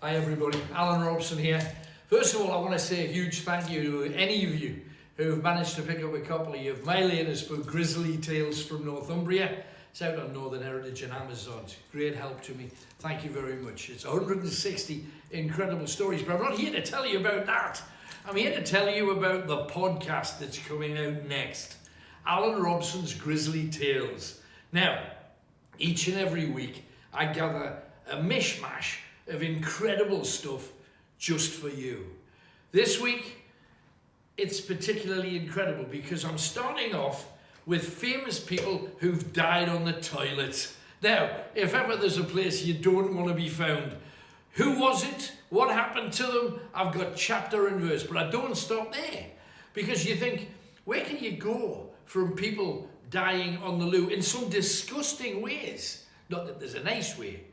Hi everybody, Alan Robson here. First of all, I want to say a huge thank you to any of you who have managed to pick up a copy of my latest book, Grisly Tales from Northumbria. It's out on Northern Heritage and Amazon. It's great help to me. Thank you very much. It's 160 incredible stories, but I'm not here to tell you about that. I'm here to tell you about the podcast that's coming out next. Alan Robson's Grisly Tales. Now, each and every week, I gather a mishmash of incredible stuff just for you. This week, it's particularly incredible because I'm starting off with famous people who've died on the toilet. Now, if ever there's a place you don't want to be found, who was it? What happened to them? I've got chapter and verse, but I don't stop there because you think, where can you go from people dying on the loo in some disgusting ways? Not that there's a nice way.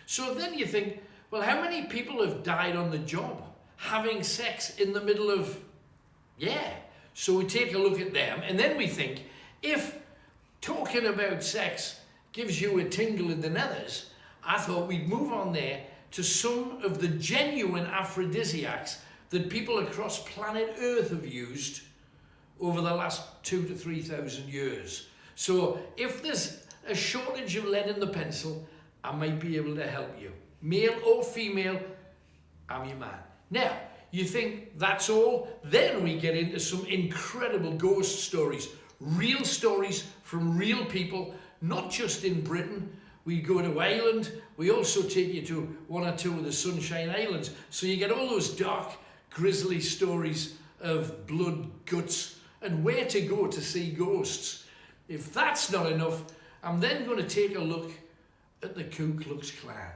So then you think, well, how many people have died on the job, having sex in the middle of, So we take a look at them, and then we think, if talking about sex gives you a tingle in the nethers, I thought we'd move on there to some of the genuine aphrodisiacs that people across planet Earth have used over the last 2,000 to 3,000 years. So if there's a shortage of lead in the pencil, I might be able to help you. Male or female, I'm your man. Now, you think that's all? Then we get into some incredible ghost stories. Real stories from real people, not just in Britain. We go to Ireland. We also take you to one or two of the Sunshine Islands. So you get all those dark, grisly stories of blood, guts, and where to go to see ghosts. If that's not enough, I'm then going to take a look at the Ku Klux Klan.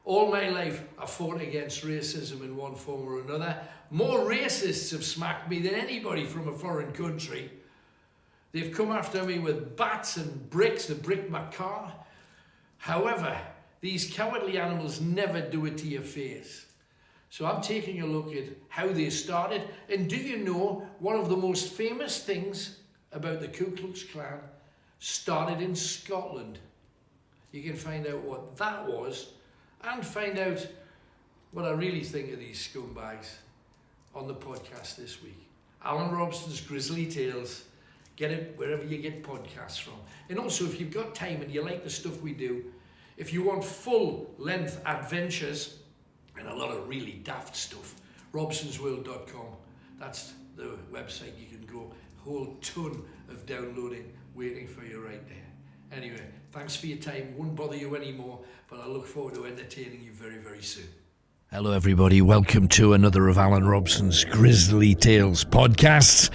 All my life, I fought against racism in one form or another. More racists have smacked me than anybody from a foreign country. They've come after me with bats and bricks. They bricked my car. However, these cowardly animals never do it to your face. So I'm taking a look at how they started. And do you know one of the most famous things about the Ku Klux Klan started in Scotland? You can find out what that was and find out what I really think of these scumbags on the podcast this week. Alan Robson's Grisly Tales. Get it wherever you get podcasts from. And also, if you've got time and you like the stuff we do, if you want full-length adventures and a lot of really daft stuff, robsonsworld.com. That's the website you can go. A whole ton of downloading waiting for you right there. Anyway, thanks for your time. Won't bother you anymore, but I look forward to entertaining you very, very soon. Hello everybody, welcome to another of Alan Robson's Grisly Tales podcasts.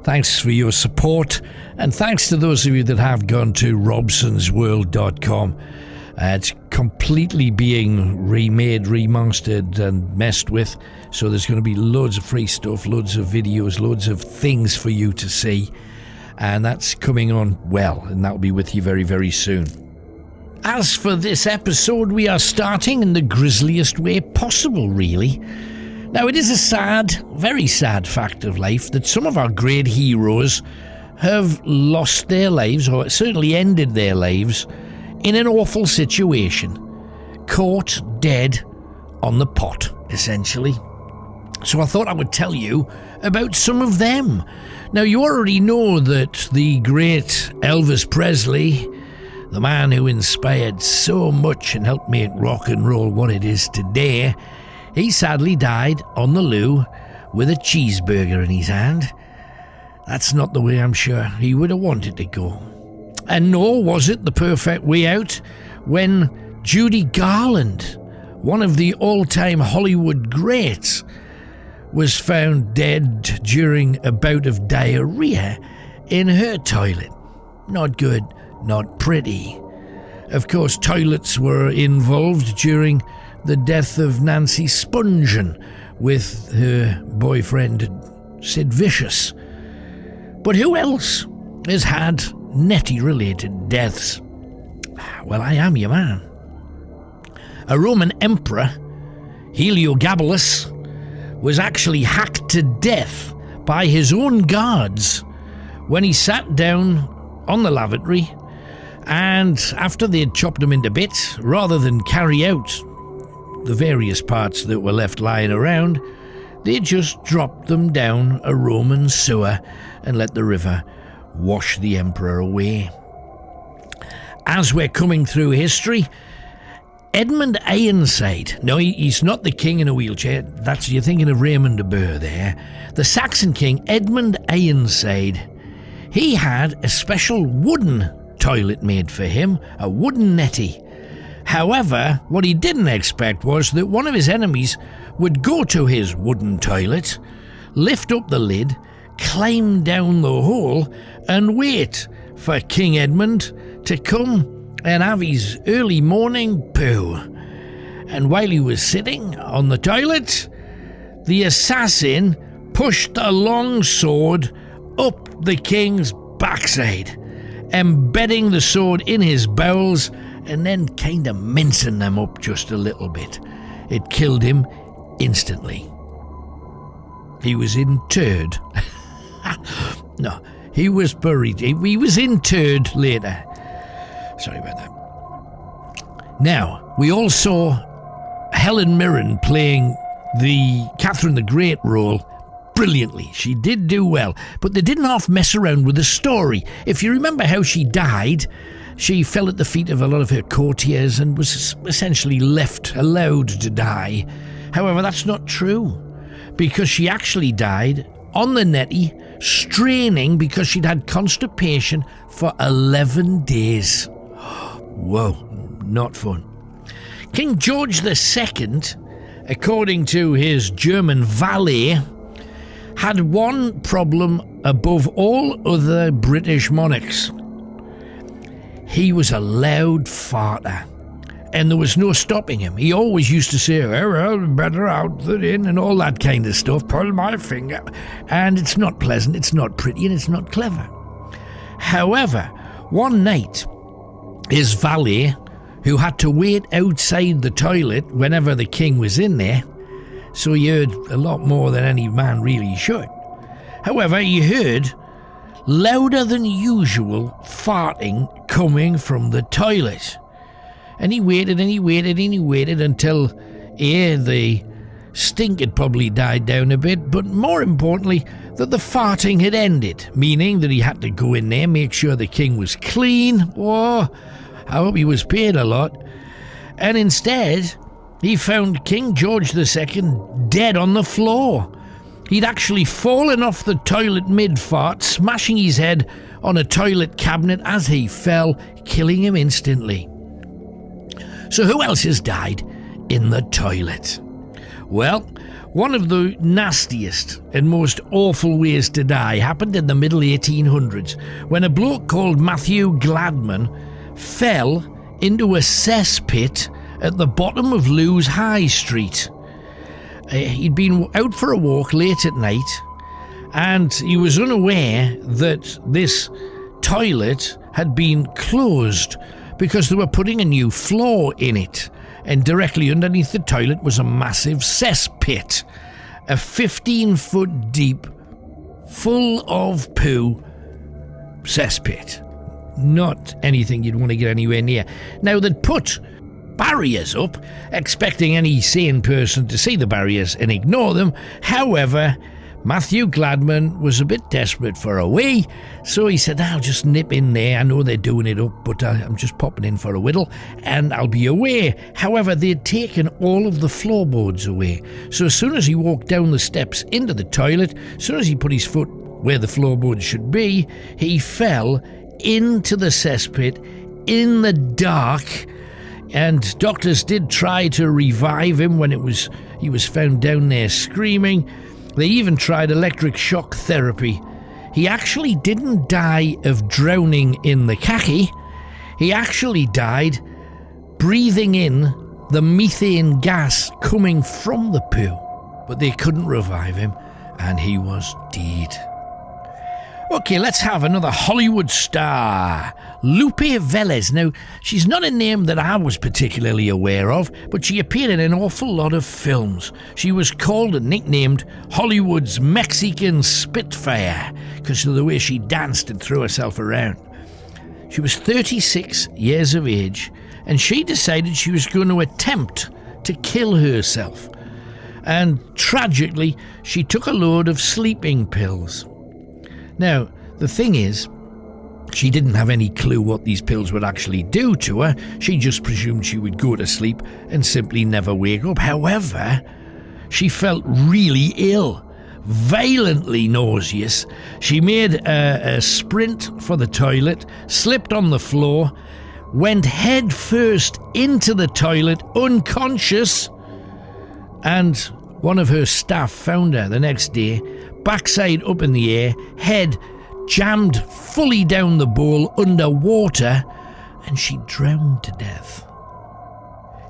Thanks for your support, and thanks to those of you that have gone to robsonsworld.com. It's completely being remade, remastered and messed with, so there's going to be loads of free stuff, loads of videos, loads of things for you to see, and that's coming on well, and that'll be with you very, very soon. As for this episode, we are starting in the grisliest way possible, really. Now, it is a sad, very sad fact of life that some of our great heroes have lost their lives, or certainly ended their lives, in an awful situation. Caught dead on the pot, essentially. So I thought I would tell you about some of them. Now, you already know that the great Elvis Presley, the man who inspired so much and helped make rock and roll what it is today, he sadly died on the loo with a cheeseburger in his hand. That's not the way I'm sure he would have wanted to go. And nor was it the perfect way out when Judy Garland, one of the all-time Hollywood greats, was found dead during a bout of diarrhea in her toilet. Not good, not pretty. Of course, toilets were involved during the death of Nancy Spungen with her boyfriend Sid Vicious. But who else has had Nettie-related deaths? Well, I am your man. A Roman emperor, Heliogabalus, was actually hacked to death by his own guards when he sat down on the lavatory, and after they had chopped him into bits, rather than carry out the various parts that were left lying around, they just dropped them down a Roman sewer and let the river wash the emperor away. As we're coming through history, Edmund Ironside, no, he's not the king in a wheelchair, you're thinking of Raymond de Burgh there. The Saxon king, Edmund Ironside, he had a special wooden toilet made for him, a wooden netty. However, what he didn't expect was that one of his enemies would go to his wooden toilet, lift up the lid, climb down the hole, and wait for King Edmund to come and have his early morning poo. And while he was sitting on the toilet, the assassin pushed a long sword up the king's backside, embedding the sword in his bowels and then kind of mincing them up just a little bit. It killed him instantly. He was interred. No, he was buried. He was interred later. Sorry about that. Now, we all saw Helen Mirren playing the Catherine the Great role brilliantly. She did do well, but they didn't half mess around with the story. If you remember how she died, she fell at the feet of a lot of her courtiers and was essentially allowed to die. However, that's not true, because she actually died on the netty, straining because she'd had constipation for 11 days. Whoa, not fun. King George II, according to his German valet, had one problem above all other British monarchs. He was a loud farter, and there was no stopping him. He always used to say, "Oh, well, better out than in," and all that kind of stuff. Pull my finger. And it's not pleasant, it's not pretty, and it's not clever. However, one night, his valet, who had to wait outside the toilet whenever the king was in there, so he heard a lot more than any man really should. However, he heard louder than usual farting coming from the toilet. And he waited and he waited and he waited until the stink had probably died down a bit, but more importantly, that the farting had ended, meaning that he had to go in there, make sure the king was clean. Oh, I hope he was paid a lot. And instead, he found King George II dead on the floor. He'd actually fallen off the toilet mid-fart, smashing his head on a toilet cabinet as he fell, killing him instantly. So who else has died in the toilet? Well, one of the nastiest and most awful ways to die happened in the middle 1800s, when a bloke called Matthew Gladman fell into a cesspit at the bottom of Lewes High Street. He'd been out for a walk late at night, and he was unaware that this toilet had been closed because they were putting a new floor in it, and directly underneath the toilet was a massive cesspit, a 15-foot deep, full of poo cesspit. Not anything you'd want to get anywhere near. Now, they'd put barriers up, expecting any sane person to see the barriers and ignore them. However, Matthew Gladman was a bit desperate for a wee, so he said, "I'll just nip in there. I know they're doing it up, but I'm just popping in for a whittle, and I'll be away." However, they'd taken all of the floorboards away, so as soon as he walked down the steps into the toilet, as soon as he put his foot where the floorboards should be, he fell into the cesspit in the dark. And doctors did try to revive him when he was found down there screaming. They even tried electric shock therapy. He actually didn't die of drowning in the khaki. He actually died breathing in the methane gas coming from the poo. But they couldn't revive him, and he was dead. Okay, let's have another Hollywood star, Lupe Velez. Now, she's not a name that I was particularly aware of, but she appeared in an awful lot of films. She was called and nicknamed Hollywood's Mexican Spitfire because of the way she danced and threw herself around. She was 36 years of age, and she decided she was going to attempt to kill herself. And tragically, she took a load of sleeping pills. Now, the thing is, she didn't have any clue what these pills would actually do to her. She just presumed she would go to sleep and simply never wake up. However, she felt really ill, violently nauseous. She made a sprint for the toilet, slipped on the floor, went head first into the toilet, unconscious, and one of her staff found her the next day, backside up in the air, head jammed fully down the bowl underwater, and she drowned to death.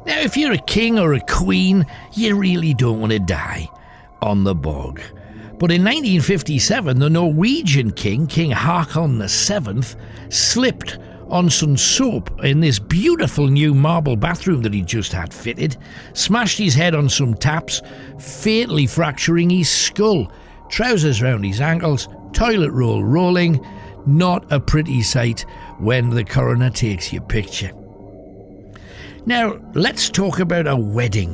Now, if you're a king or a queen, you really don't want to die on the bog. But in 1957, the Norwegian king, King Haakon VII, slipped on some soap in this beautiful new marble bathroom that he just had fitted, smashed his head on some taps, fatally fracturing his skull, trousers round his ankles, toilet roll rolling. Not a pretty sight when the coroner takes your picture. Now, let's talk about a wedding.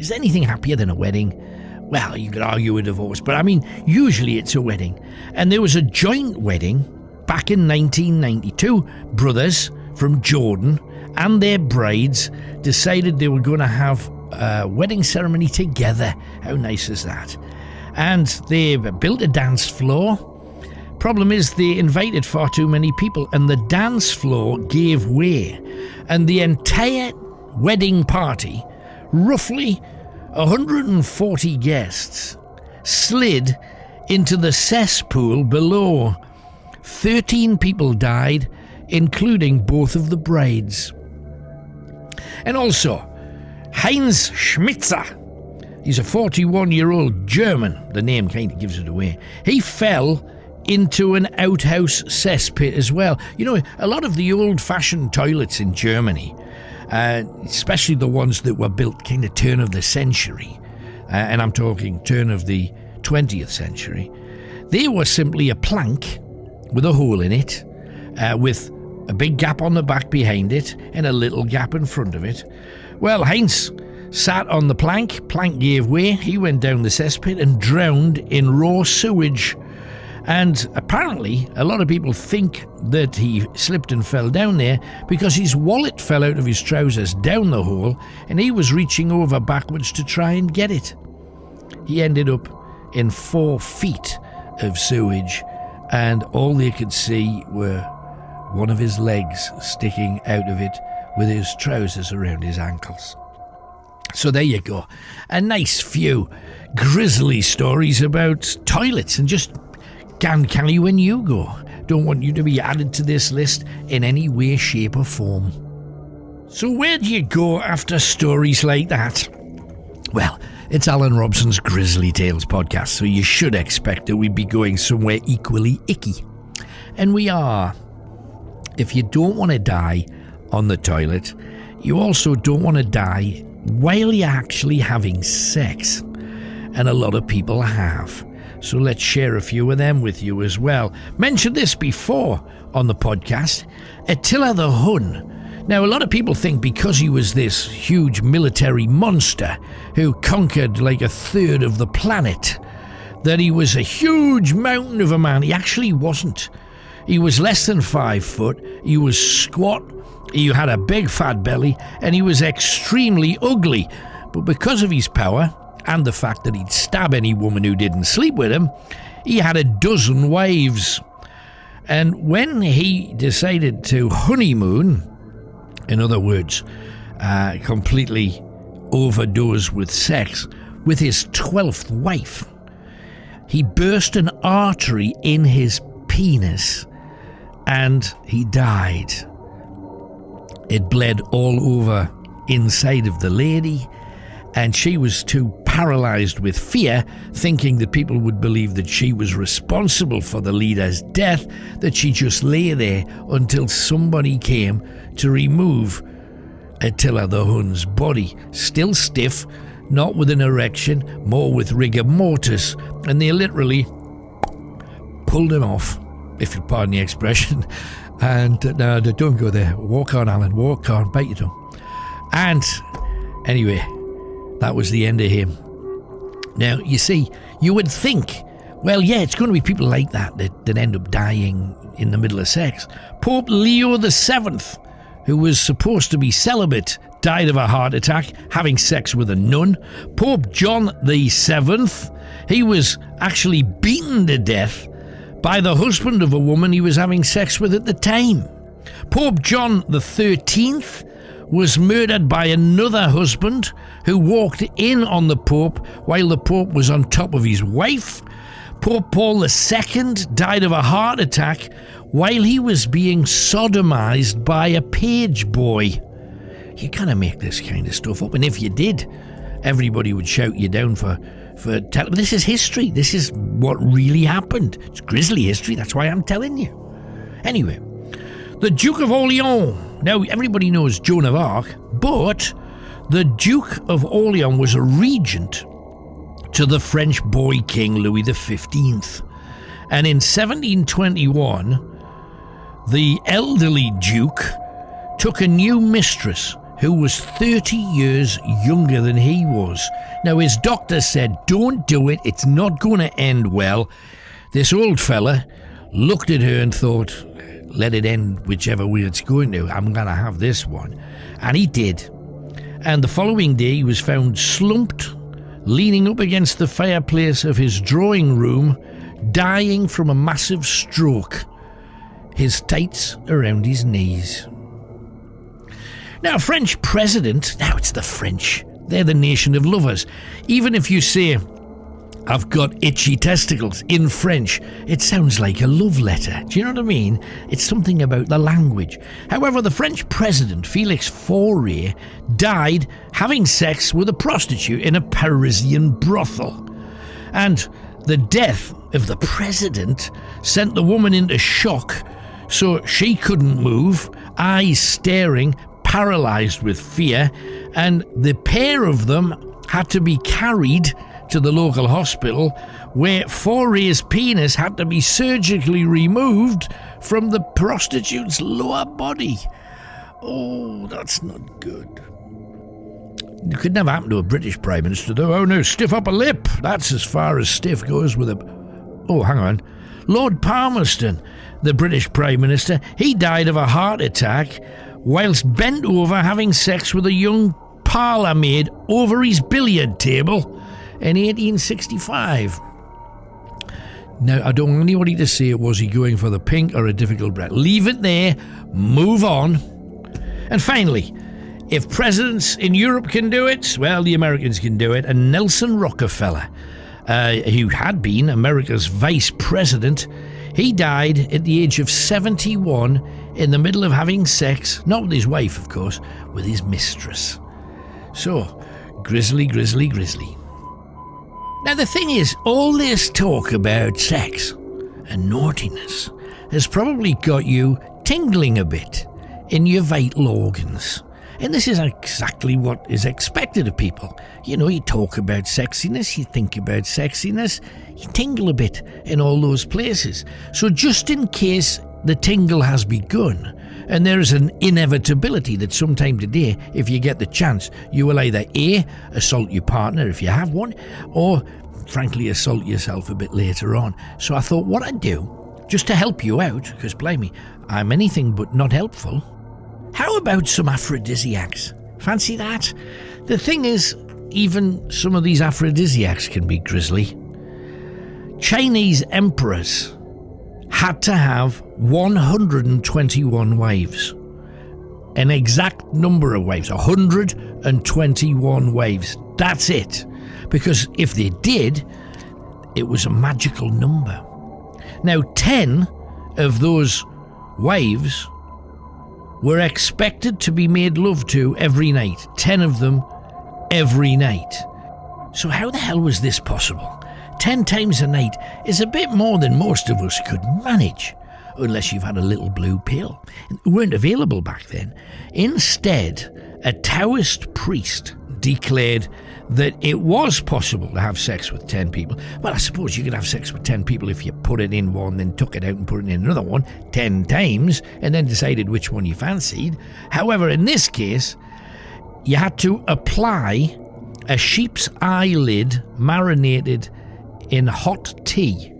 Is there anything happier than a wedding? Well, you could argue a divorce, but I mean, usually it's a wedding. And there was a joint wedding back in 1992. Brothers from Jordan and their brides decided they were going to have a wedding ceremony together. How nice is that? And they built a dance floor. Problem is, they invited far too many people, and the dance floor gave way. And the entire wedding party, roughly 140 guests, slid into the cesspool below. 13 people died, including both of the brides. And also, Heinz Schmitzer, he's a 41-year-old German. The name kind of gives it away. He fell into an outhouse cesspit as well. You know, a lot of the old-fashioned toilets in Germany, especially the ones that were built kind of turn of the century, and I'm talking turn of the 20th century, they were simply a plank with a hole in it, with a big gap on the back behind it and a little gap in front of it. Well, Heinz sat on the plank gave way, he went down the cesspit and drowned in raw sewage. And apparently, a lot of people think that he slipped and fell down there because his wallet fell out of his trousers down the hole and he was reaching over backwards to try and get it. He ended up in 4 feet of sewage, and all they could see were one of his legs sticking out of it with his trousers around his ankles. So there you go. A nice few grisly stories about toilets, and just can you when you go. Don't want you to be added to this list in any way, shape or form. So where do you go after stories like that? Well, it's Alan Robson's Grisly Tales podcast, so you should expect that we'd be going somewhere equally icky. And we are. If you don't want to die on the toilet, you also don't want to die while you're actually having sex. And a lot of people have. So let's share a few of them with you as well. Mentioned this before on the podcast, Attila the Hun. Now, a lot of people think because he was this huge military monster who conquered like a third of the planet, that he was a huge mountain of a man. He actually wasn't. He was less than 5 foot, he was squat, he had a big fat belly, and he was extremely ugly. But because of his power, and the fact that he'd stab any woman who didn't sleep with him, he had a dozen wives. And when he decided to honeymoon, in other words, completely overdose with sex with his 12th wife, he burst an artery in his penis and he died. It bled all over inside of the lady, and she was too paralyzed with fear, thinking that people would believe that she was responsible for the leader's death, that she just lay there until somebody came to remove Attila the Hun's body, still stiff, not with an erection, more with rigor mortis, and they literally pulled him off, if you pardon the expression. And no, don't go there. Walk on, Alan, walk on, bite your tongue. And anyway, that was the end of him. Now, you see, you would think, well, yeah, it's going to be people like that end up dying in the middle of sex. Pope Leo VII, who was supposed to be celibate, died of a heart attack having sex with a nun. Pope John VII, he was actually beaten to death by the husband of a woman he was having sex with at the time. Pope John XIII was murdered by another husband who walked in on the Pope while the Pope was on top of his wife. Pope Paul II died of a heart attack while he was being sodomized by a page boy. You can't make this kind of stuff up, and if you did, everybody would shout you down for but this is history. This is what really happened. It's grisly history, that's why I'm telling you. Anyway, the Duke of Orleans. Now, everybody knows Joan of Arc, but the Duke of Orleans was a regent to the French boy king Louis XV. And in 1721, the elderly Duke took a new mistress who was 30 years younger than he was. Now, his doctor said, don't do it, it's not going to end well. This old fella looked at her and thought, let it end whichever way it's going to. I'm going to have this one. And he did. And the following day, he was found slumped, leaning up against the fireplace of his drawing room, dying from a massive stroke, his tights around his knees. Now, a French president, now it's the French, they're the nation of lovers. Even if you say, I've got itchy testicles in French, it sounds like a love letter. Do you know what I mean? It's something about the language. However, the French president, Félix Faure, died having sex with a prostitute in a Parisian brothel. And the death of the president sent the woman into shock, so she couldn't move, eyes staring, paralysed with fear, and the pair of them had to be carried to the local hospital where Faure's penis had to be surgically removed from the prostitute's lower body. Oh, that's not good. It could never happen to a British Prime Minister, though. Oh no, stiff upper lip. That's as far as stiff goes with a... Oh, hang on. Lord Palmerston, the British Prime Minister, he died of a heart attack whilst bent over having sex with a young parlour maid over his billiard table in 1865. Now, I don't want anybody to say, was he going for the pink or a difficult breath? Leave it there, move on. And finally, if presidents in Europe can do it, well, the Americans can do it. And Nelson Rockefeller, who had been America's vice president, he died at the age of 71 in the middle of having sex, not with his wife, of course, with his mistress. So, grisly, grisly, grisly. Now, the thing is, all this talk about sex and naughtiness has probably got you tingling a bit in your vital organs. And this is exactly what is expected of people. You know, you talk about sexiness, you think about sexiness, you tingle a bit in all those places. So just in case the tingle has begun, and there is an inevitability that sometime today, if you get the chance, you will either A, assault your partner if you have one, or frankly assault yourself a bit later on. So I thought what I'd do, just to help you out, because blimey, I'm anything but not helpful, how about some aphrodisiacs? Fancy that? The thing is, even some of these aphrodisiacs can be grisly. Chinese emperors had to have 121 wives. An exact number of wives, 121 wives. That's it. Because if they did, it was a magical number. Now, 10 of those wives were expected to be made love to every night. 10 of them every night. So how the hell was this possible? 10 times a night is a bit more than most of us could manage, unless you've had a little blue pill. They weren't available back then. Instead, a Taoist priest declared that it was possible to have sex with 10 people. Well, I suppose you could have sex with 10 people if you put it in one, then took it out and put it in another one 10 times, and then decided which one you fancied. However, in this case, you had to apply a sheep's eyelid marinated in hot tea,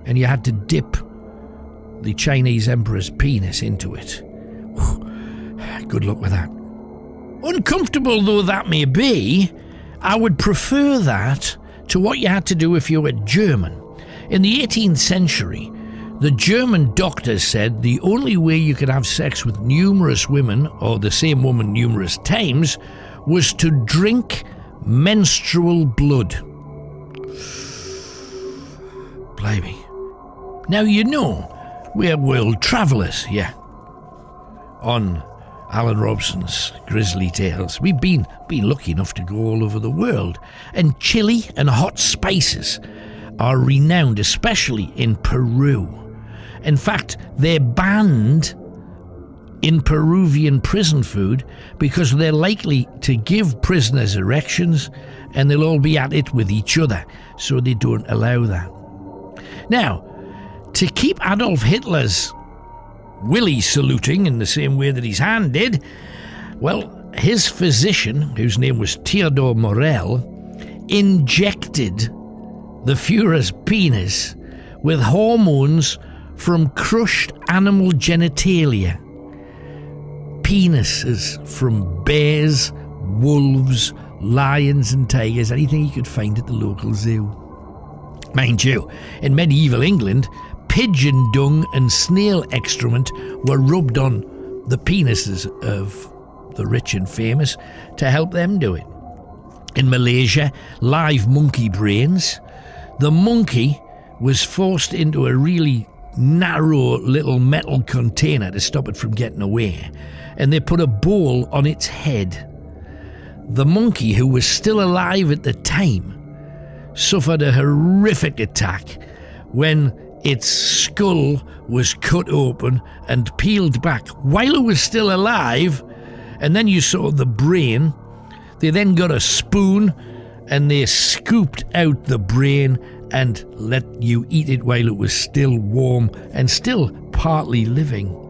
and you had to dip the Chinese emperor's penis into it. Good luck with that. Uncomfortable though that may be, I would prefer that to what you had to do if you were German. In the 18th century, the German doctors said the only way you could have sex with numerous women, or the same woman numerous times, was to drink menstrual blood. Blimey. Now you know, we're world travellers here on Alan Robson's Grisly Tales. We've been lucky enough to go all over the world, and chili and hot spices are renowned, especially in Peru. In fact, they're banned in Peruvian prison food because they're likely to give prisoners erections and they'll all be at it with each other, so they don't allow that. Now, to keep Adolf Hitler's willy saluting in the same way that his hand did, well, his physician, whose name was Theodor Morell, injected the Führer's penis with hormones from crushed animal genitalia. Penises from bears, wolves, lions and tigers, anything you could find at the local zoo. Mind you, in medieval England, pigeon dung and snail excrement were rubbed on the penises of the rich and famous to help them do it. In Malaysia, live monkey brains. The monkey was forced into a really narrow little metal container to stop it from getting away, and they put a bowl on its head. The monkey, who was still alive at the time, suffered a horrific attack when its skull was cut open and peeled back while it was still alive, and then you saw the brain. They then got a spoon and they scooped out the brain and let you eat it while it was still warm and still partly living.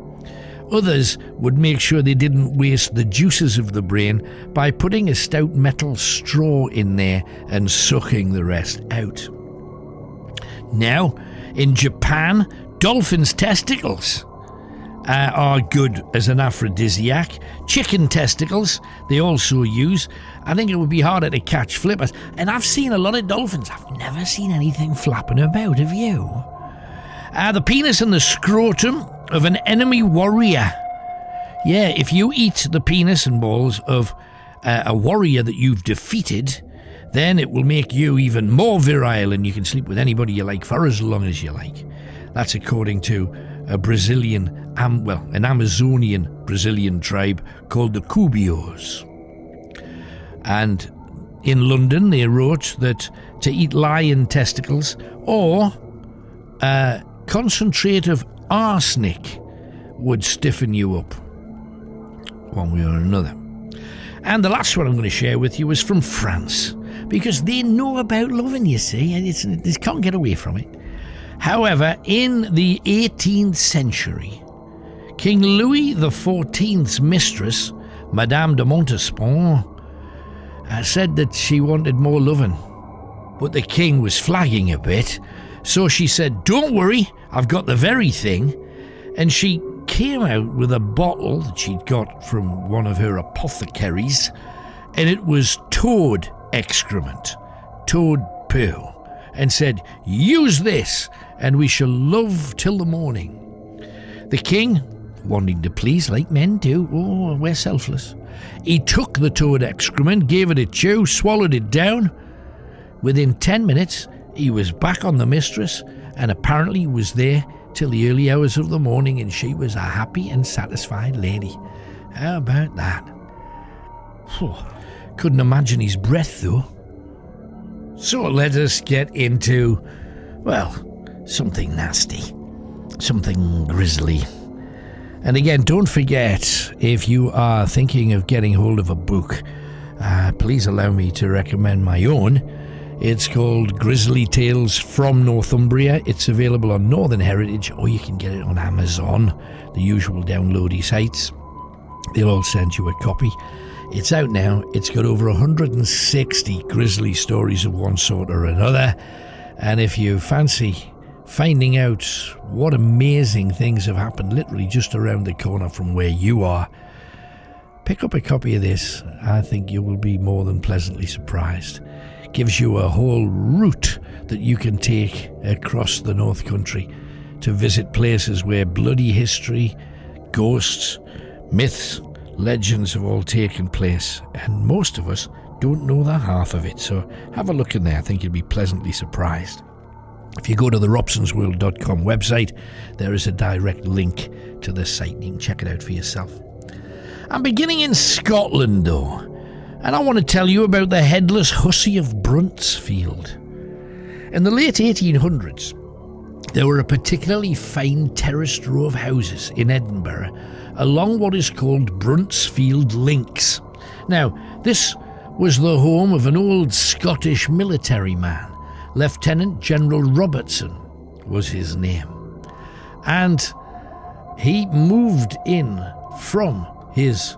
Others would make sure they didn't waste the juices of the brain by putting a stout metal straw in there and sucking the rest out. Now, in Japan, dolphins' testicles are good as an aphrodisiac. Chicken testicles they also use. I think it would be harder to catch flippers. And I've seen a lot of dolphins. I've never seen anything flapping about, have you? The penis and the scrotum of an enemy warrior. Yeah, if you eat the penis and balls of a warrior that you've defeated, then it will make you even more virile and you can sleep with anybody you like for as long as you like. That's according to a an Amazonian Brazilian tribe called the Cubios. And in London they wrote that to eat lion testicles or concentrate of arsenic would stiffen you up one way or another. And the last one I'm going to share with you is from France, because they know about loving, you see, and they can't get away from it. However, in the 18th century, King Louis XIV's mistress, Madame de Montespan, said that she wanted more loving, but the king was flagging a bit, so she said, "Don't worry, I've got the very thing," and she came out with a bottle that she'd got from one of her apothecaries, and it was toad excrement, toad poo, and said, "Use this, and we shall love till the morning." The king, wanting to please like men do, we're selfless, he took the toad excrement, gave it a chew, swallowed it down. Within 10 minutes, he was back on the mistress, and apparently was there till the early hours of the morning, and she was a happy and satisfied lady. How about that? Couldn't imagine his breath, though. So let us get into, well, something nasty, something grisly. And again, don't forget, if you are thinking of getting hold of a book, please allow me to recommend my own. It's called Grisly Tales from Northumbria. It's available on Northern Heritage, or you can get it on Amazon, the usual downloady sites. They'll all send you a copy. It's out now. It's got over 160 grisly stories of one sort or another. And if you fancy finding out what amazing things have happened literally just around the corner from where you are, pick up a copy of this. I think you will be more than pleasantly surprised. Gives you a whole route that you can take across the North Country to visit places where bloody history, ghosts, myths, legends have all taken place, and most of us don't know the half of it. So have a look in there. I think you'll be pleasantly surprised. If you go to the robsonsworld.com website, there is a direct link to the site. You can check it out for yourself. I'm beginning in Scotland though, and I want to tell you about the Headless Hussy of Bruntsfield. In the late 1800s, there were a particularly fine terraced row of houses in Edinburgh along what is called Bruntsfield Links. Now, this was the home of an old Scottish military man. Lieutenant General Robertson was his name. And he moved in from his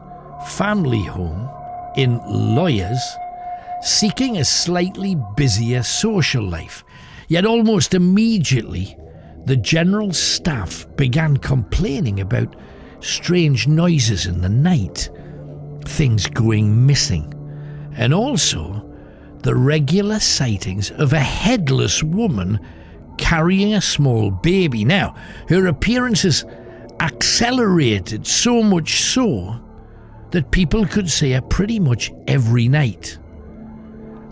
family home in Lawyers, seeking a slightly busier social life. Yet almost immediately, the general's staff began complaining about strange noises in the night, things going missing, and also the regular sightings of a headless woman carrying a small baby. Now, her appearances accelerated so much so that people could see her pretty much every night.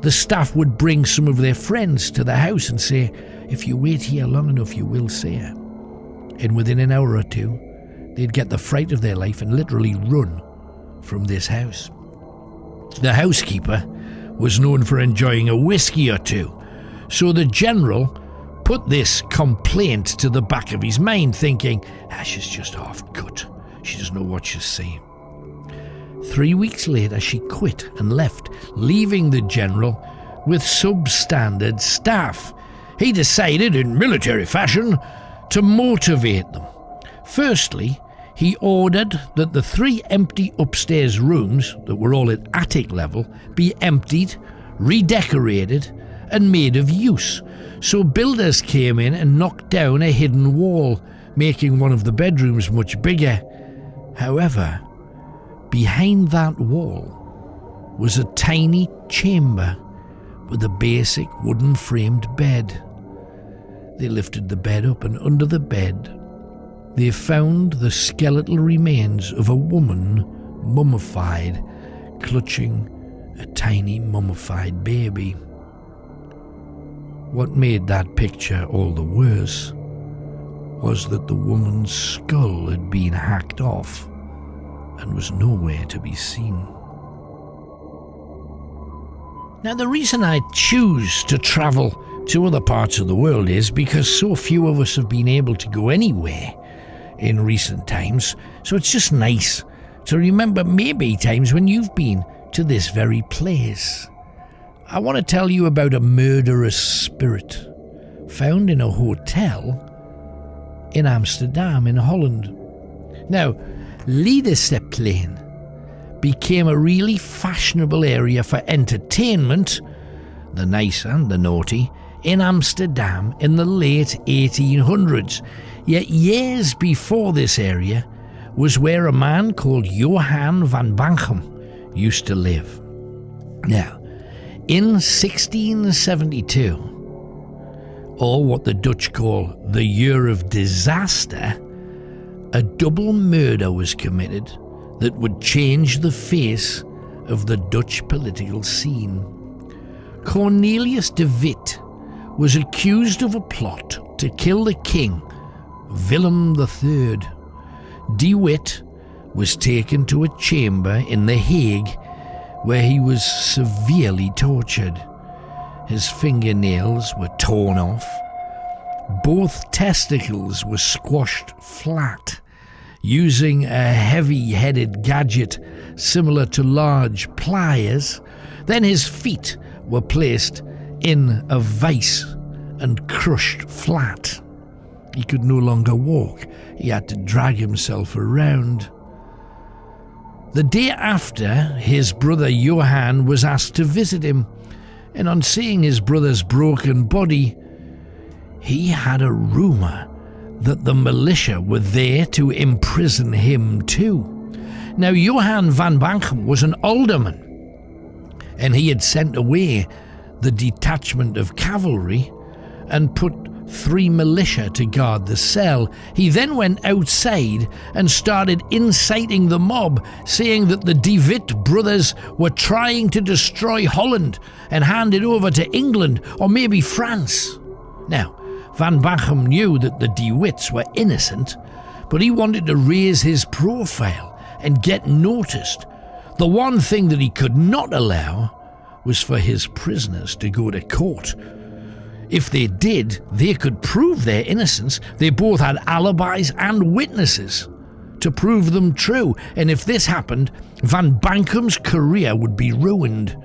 The staff would bring some of their friends to the house and say, if you wait here long enough, you will see her. And within an hour or two, they'd get the fright of their life and literally run from this house. The housekeeper was known for enjoying a whiskey or two, so the general put this complaint to the back of his mind, thinking, she's just half cut. She doesn't know what she's saying. 3 weeks later, she quit and left, leaving the general with substandard staff. He decided, in military fashion, to motivate them. Firstly, he ordered that the 3 empty upstairs rooms, that were all at attic level, be emptied, redecorated, and made of use. So builders came in and knocked down a hidden wall, making one of the bedrooms much bigger. However, behind that wall was a tiny chamber with a basic wooden framed bed. They lifted the bed up, and under the bed they found the skeletal remains of a woman, mummified, clutching a tiny mummified baby. What made that picture all the worse was that the woman's skull had been hacked off and was nowhere to be seen. Now, the reason I choose to travel to other parts of the world is because so few of us have been able to go anywhere in recent times, so it's just nice to remember maybe times when you've been to this very place. I want to tell you about a murderous spirit found in a hotel in Amsterdam in Holland. Now, Liederseplein became a really fashionable area for entertainment, the nice and the naughty, in Amsterdam in the late 1800s. Yet years before this area was where a man called Johann van Banchem used to live. Now, in 1672, or what the Dutch call the Year of Disaster, a double murder was committed that would change the face of the Dutch political scene. Cornelius de Witt was accused of a plot to kill the king, Willem III. De Witt was taken to a chamber in The Hague where he was severely tortured. His fingernails were torn off. Both testicles were squashed flat using a heavy-headed gadget similar to large pliers. Then his feet were placed in a vice and crushed flat. He could no longer walk. He had to drag himself around. The day after, his brother Johann was asked to visit him, and on seeing his brother's broken body, he had a rumour that the militia were there to imprison him too. Now, Johann van Bankum was an alderman, and he had sent away the detachment of cavalry and put 3 militia to guard the cell. He then went outside and started inciting the mob, saying that the De Witt brothers were trying to destroy Holland and hand it over to England or maybe France. Now, Van Bankum knew that the De Witts were innocent, but he wanted to raise his profile and get noticed. The one thing that he could not allow was for his prisoners to go to court. If they did, they could prove their innocence. They both had alibis and witnesses to prove them true, and if this happened, Van Bankum's career would be ruined.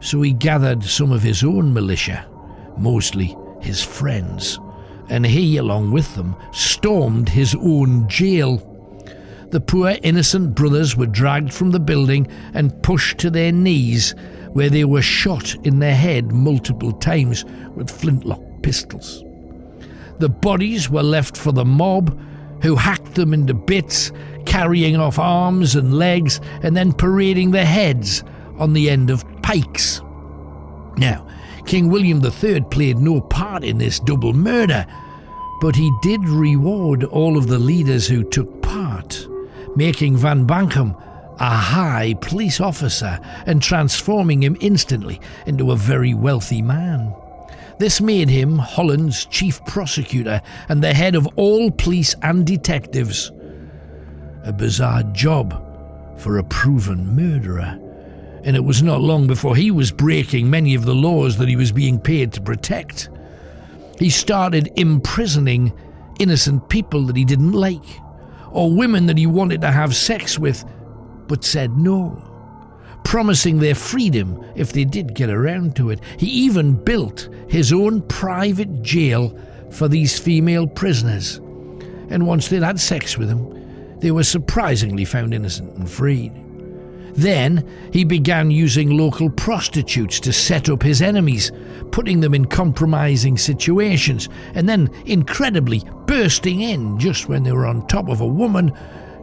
So he gathered some of his own militia, mostly his friends, and he, along with them, stormed his own jail. The poor innocent brothers were dragged from the building and pushed to their knees, where they were shot in the head multiple times with flintlock pistols. The bodies were left for the mob, who hacked them into bits, carrying off arms and legs and then parading their heads on the end of pikes. Now, King William III played no part in this double murder, but he did reward all of the leaders who took part, making Van Bankum a high police officer and transforming him instantly into a very wealthy man. This made him Holland's chief prosecutor and the head of all police and detectives. A bizarre job for a proven murderer. And it was not long before he was breaking many of the laws that he was being paid to protect. He started imprisoning innocent people that he didn't like, or women that he wanted to have sex with but said no, promising their freedom if they did get around to it. He even built his own private jail for these female prisoners, and once they'd had sex with him, they were surprisingly found innocent and freed. Then he began using local prostitutes to set up his enemies, putting them in compromising situations, and then, incredibly, bursting in just when they were on top of a woman,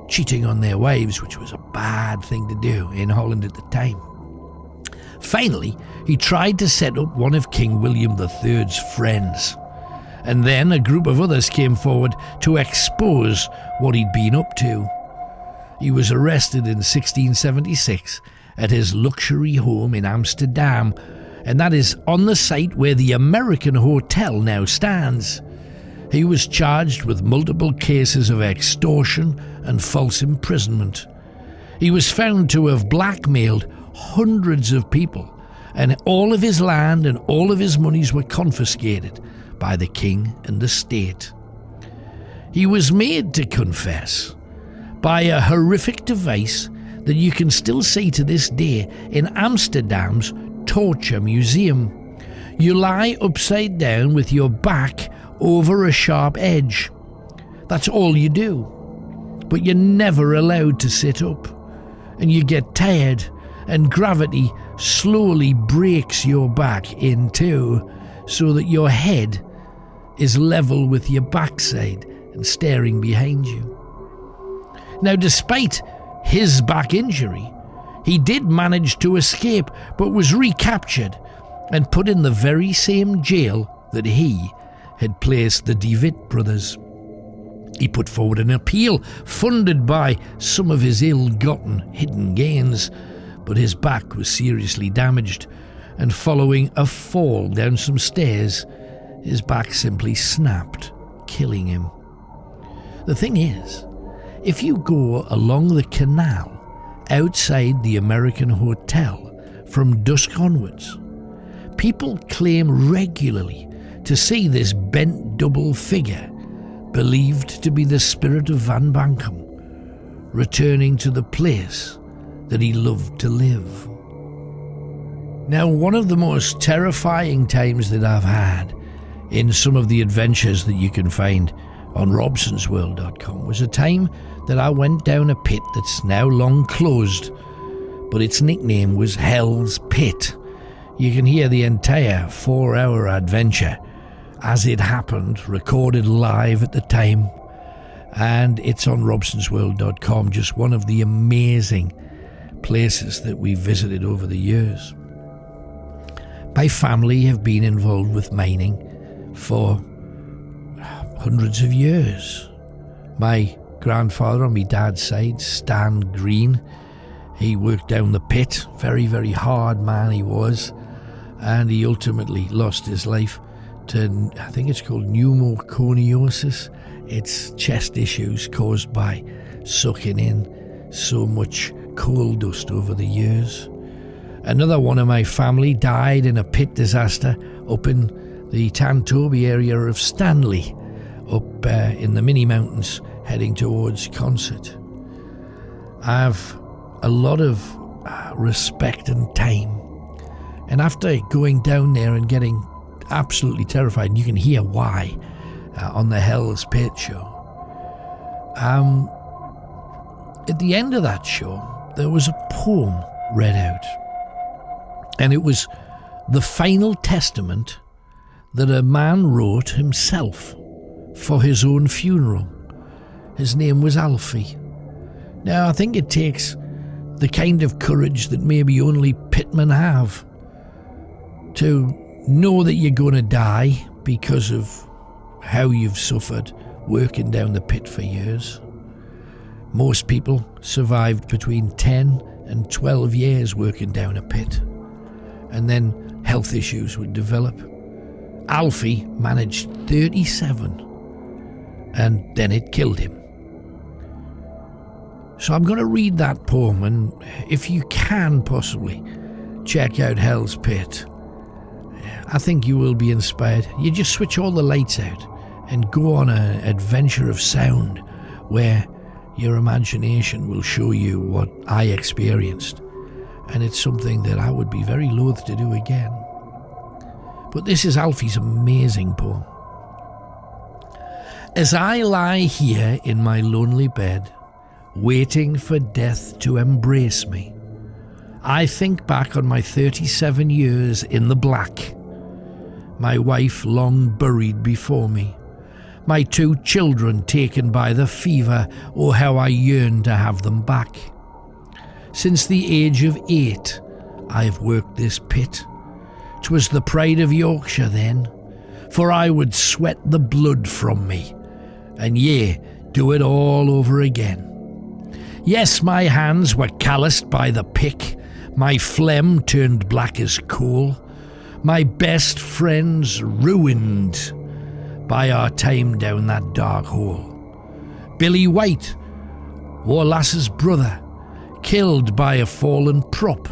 cheating on their wives, which was a bad thing to do in Holland at the time. Finally, he tried to set up one of King William III's friends, and then a group of others came forward to expose what he'd been up to. He was arrested in 1676 at his luxury home in Amsterdam, and that is on the site where the American Hotel now stands. He was charged with multiple cases of extortion and false imprisonment. He was found to have blackmailed hundreds of people, and all of his land and all of his monies were confiscated by the king and the state. He was made to confess by a horrific device that you can still see to this day in Amsterdam's Torture Museum. You lie upside down with your back over a sharp edge. That's all you do. But you're never allowed to sit up, and you get tired, and gravity slowly breaks your back in two so that your head is level with your backside and staring behind you. Now, despite his back injury, he did manage to escape, but was recaptured and put in the very same jail that he had placed the De Witt brothers. He put forward an appeal funded by some of his ill-gotten hidden gains, but his back was seriously damaged, and following a fall down some stairs, his back simply snapped, killing him. The thing is, if you go along the canal outside the American Hotel from dusk onwards, people claim regularly to see this bent double figure, believed to be the spirit of Van Bankum, returning to the place that he loved to live. Now, one of the most terrifying times that I've had in some of the adventures that you can find on robsonsworld.com was a time that I went down a pit that's now long closed, but its nickname was Hell's Pit. You can hear the entire 4-hour adventure as it happened, recorded live at the time, and it's on robsonsworld.com, just one of the amazing places that we've visited over the years. My family have been involved with mining for hundreds of years. My grandfather on my dad's side, Stan Green, he worked down the pit, very, very hard man he was, and he ultimately lost his life to, I think it's called pneumoconiosis. It's chest issues caused by sucking in so much coal dust over the years. Another one of my family died in a pit disaster up in the Tantobi area of Stanley, up in the mini mountains heading towards Concert. I've a lot of respect and time, and after going down there and getting absolutely terrified, and you can hear why on the Hell's Pit show, at the end of that show there was a poem read out, and it was the final testament that a man wrote himself for his own funeral. His name was Alfie. Now, I think it takes the kind of courage that maybe only pitmen have to know that you're going to die because of how you've suffered working down the pit for years. Most people survived between 10 and 12 years working down a pit, and then health issues would develop. Alfie managed 37, and then it killed him. So I'm going to read that poem, and if you can possibly check out Hell's Pit, I think you will be inspired. You just switch all the lights out and go on an adventure of sound where your imagination will show you what I experienced, and it's something that I would be very loath to do again. But this is Alfie's amazing poem. As I lie here in my lonely bed, waiting for death to embrace me, I think back on my 37 years in the black, my wife long buried before me, my 2 children taken by the fever. Oh, how I yearn to have them back. Since the age of 8, I've worked this pit. 'Twas the pride of Yorkshire then, for I would sweat the blood from me, and yea, do it all over again. Yes, my hands were calloused by the pick, my phlegm turned black as coal, my best friends ruined by our time down that dark hole. Billy White, war lass's brother, killed by a fallen prop.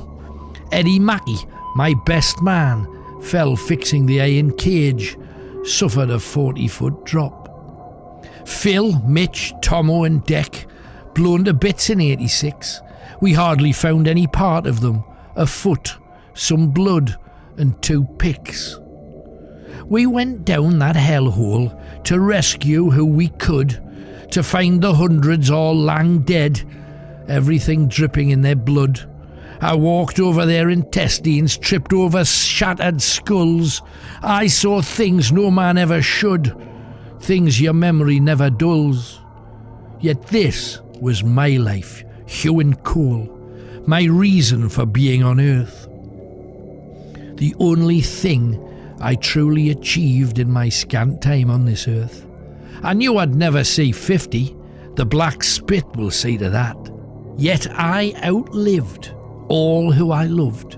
Eddie Mackey, my best man, fell fixing the iron cage, suffered a 40-foot drop. Phil, Mitch, Tomo and Deck blown to bits in 86. We hardly found any part of them, a foot, some blood and 2 picks. We went down that hellhole to rescue who we could, to find the hundreds all lang dead, everything dripping in their blood. I walked over their intestines, tripped over shattered skulls. I saw things no man ever should, things your memory never dulls. Yet this was my life, hue and coal, my reason for being on earth. The only thing I truly achieved in my scant time on this earth. I knew I'd never see 50, the black spit will see to that. Yet I outlived all who I loved.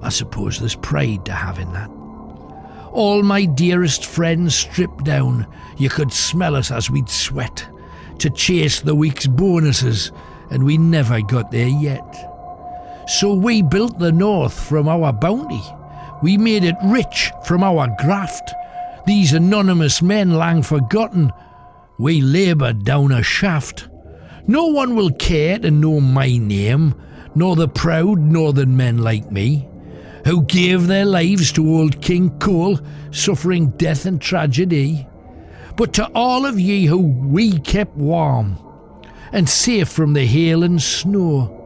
I suppose there's pride to have in that. All my dearest friends stripped down, you could smell us as we'd sweat, to chase the week's bonuses, and we never got there yet. So we built the north from our bounty. We made it rich from our graft. These anonymous men lang forgotten, we laboured down a shaft. No one will care to know my name, nor the proud northern men like me, who gave their lives to old King Cole, suffering death and tragedy. but to all of ye who we kept warm and safe from the hail and snow,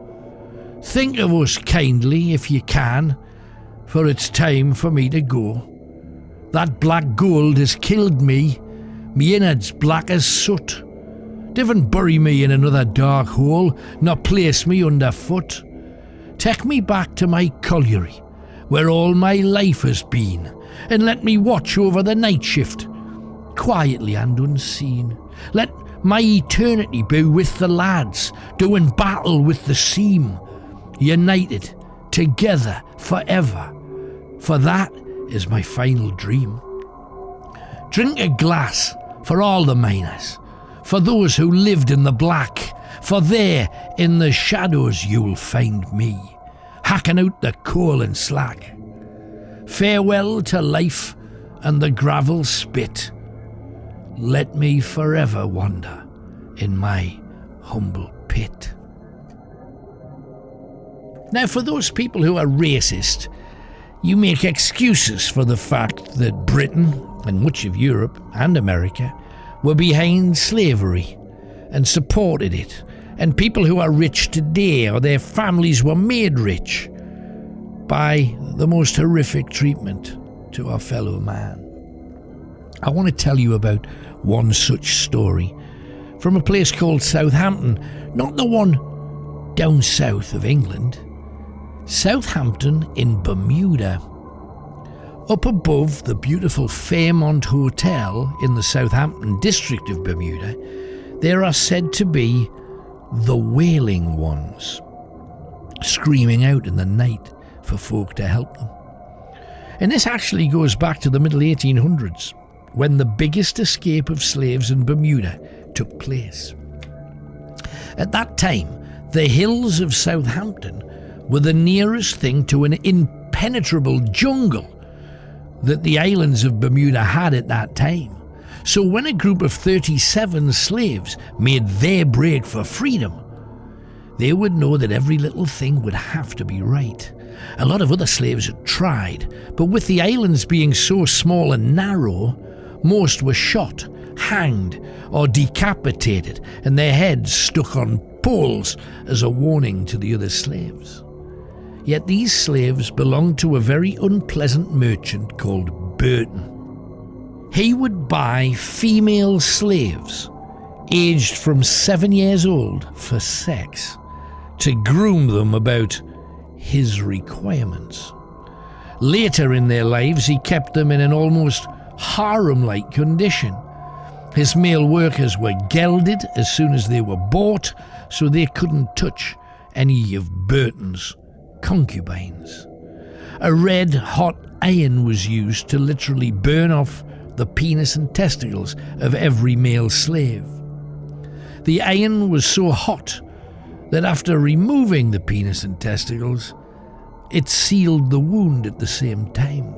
think of us kindly if you can, for it's time for me to go. That black gold has killed me innards black as soot. Divn't bury me in another dark hole, nor place me underfoot. Take me back to my colliery, where all my life has been, and let me watch over the night shift, quietly and unseen. Let my eternity be with the lads, doing battle with the seam, united, together, forever, for that is my final dream. Drink a glass for all the miners, for those who lived in the black, for there in the shadows you'll find me, hacking out the coal and slack. Farewell to life and the gravel spit. Let me forever wander in my humble pit. Now, for those people who are racist, you make excuses for the fact that Britain and much of Europe and America were behind slavery and supported it, and people who are rich today or their families were made rich by the most horrific treatment to our fellow man. I want to tell you about one such story from a place called Southampton, not the one down south of England. Southampton in Bermuda. Up above the beautiful Fairmont Hotel in the Southampton district of Bermuda, there are said to be the Wailing Ones, screaming out in the night for folk to help them. And this actually goes back to the middle 1800s, when the biggest escape of slaves in Bermuda took place. At that time, the hills of Southampton were the nearest thing to an impenetrable jungle that the islands of Bermuda had at that time. So when a group of 37 slaves made their break for freedom, they would know that every little thing would have to be right. A lot of other slaves had tried, but with the islands being so small and narrow, most were shot, hanged, or decapitated, and their heads stuck on poles as a warning to the other slaves. Yet these slaves belonged to a very unpleasant merchant called Burton. He would buy female slaves, aged from 7 years old, for sex, to groom them about his requirements. Later in their lives, he kept them in an almost harem-like condition. His male workers were gelded as soon as they were bought, so they couldn't touch any of Burton's concubines. A red-hot iron was used to literally burn off the penis and testicles of every male slave. The iron was so hot that after removing the penis and testicles, it sealed the wound at the same time.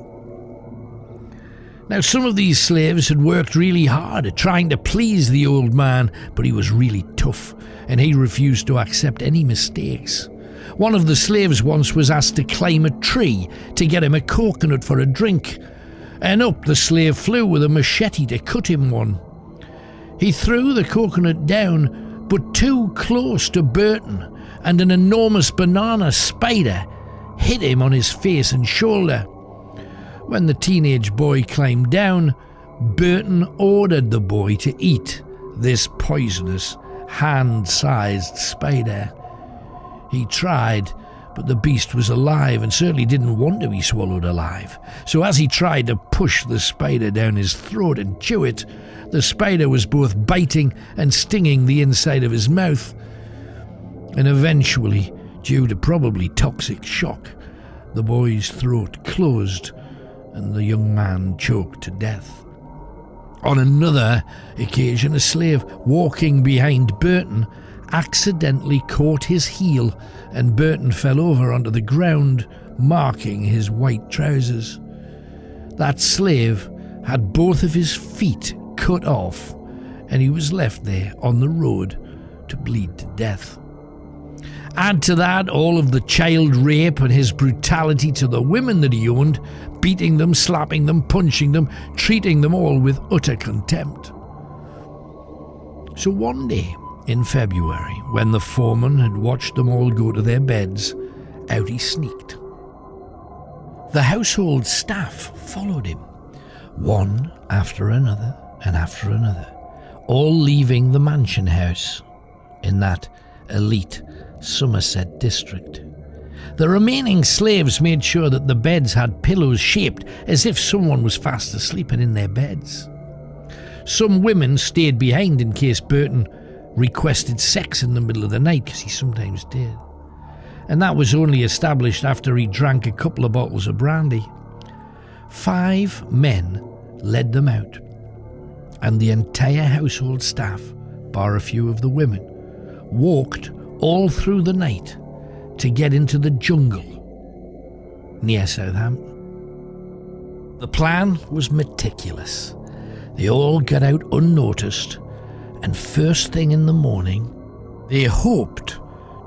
Now, some of these slaves had worked really hard at trying to please the old man, but he was really tough, and he refused to accept any mistakes. One of the slaves once was asked to climb a tree to get him a coconut for a drink, and up the slave flew with a machete to cut him one. He threw the coconut down, but too close to Burton, and an enormous banana spider hit him on his face and shoulder. When the teenage boy climbed down, Burton ordered the boy to eat this poisonous, hand-sized spider. He tried, but the beast was alive and certainly didn't want to be swallowed alive. So as he tried to push the spider down his throat and chew it, the spider was both biting and stinging the inside of his mouth. And eventually, due to probably toxic shock, the boy's throat closed and the young man choked to death. On another occasion, a slave walking behind Burton accidentally caught his heel, and Burton fell over onto the ground, marking his white trousers. That slave had both of his feet cut off, and he was left there on the road to bleed to death. Add to that all of the child rape and his brutality to the women that he owned, beating them, slapping them, punching them, treating them all with utter contempt. So one day in February, when the foreman had watched them all go to their beds, out he sneaked. The household staff followed him, one after another and after another, all leaving the mansion house in that elite Somerset district. The remaining slaves made sure that the beds had pillows shaped as if someone was fast asleep in their beds. Some women stayed behind in case Burton requested sex in the middle of the night, because he sometimes did. And that was only established after he drank a couple of bottles of brandy. 5 men led them out, and the entire household staff, bar a few of the women, walked all through the night to get into the jungle near Southampton. The plan was meticulous. They all got out unnoticed, and first thing in the morning, they hoped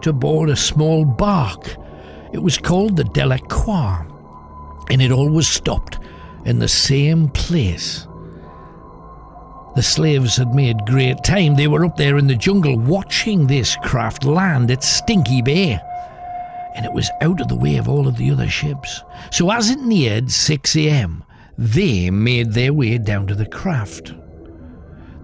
to board a small bark. It was called the Delacroix, and it always stopped in the same place. The slaves had made great time. They were up there in the jungle watching this craft land at Stinky Bay, and it was out of the way of all of the other ships. So as it neared 6 a.m, they made their way down to the craft.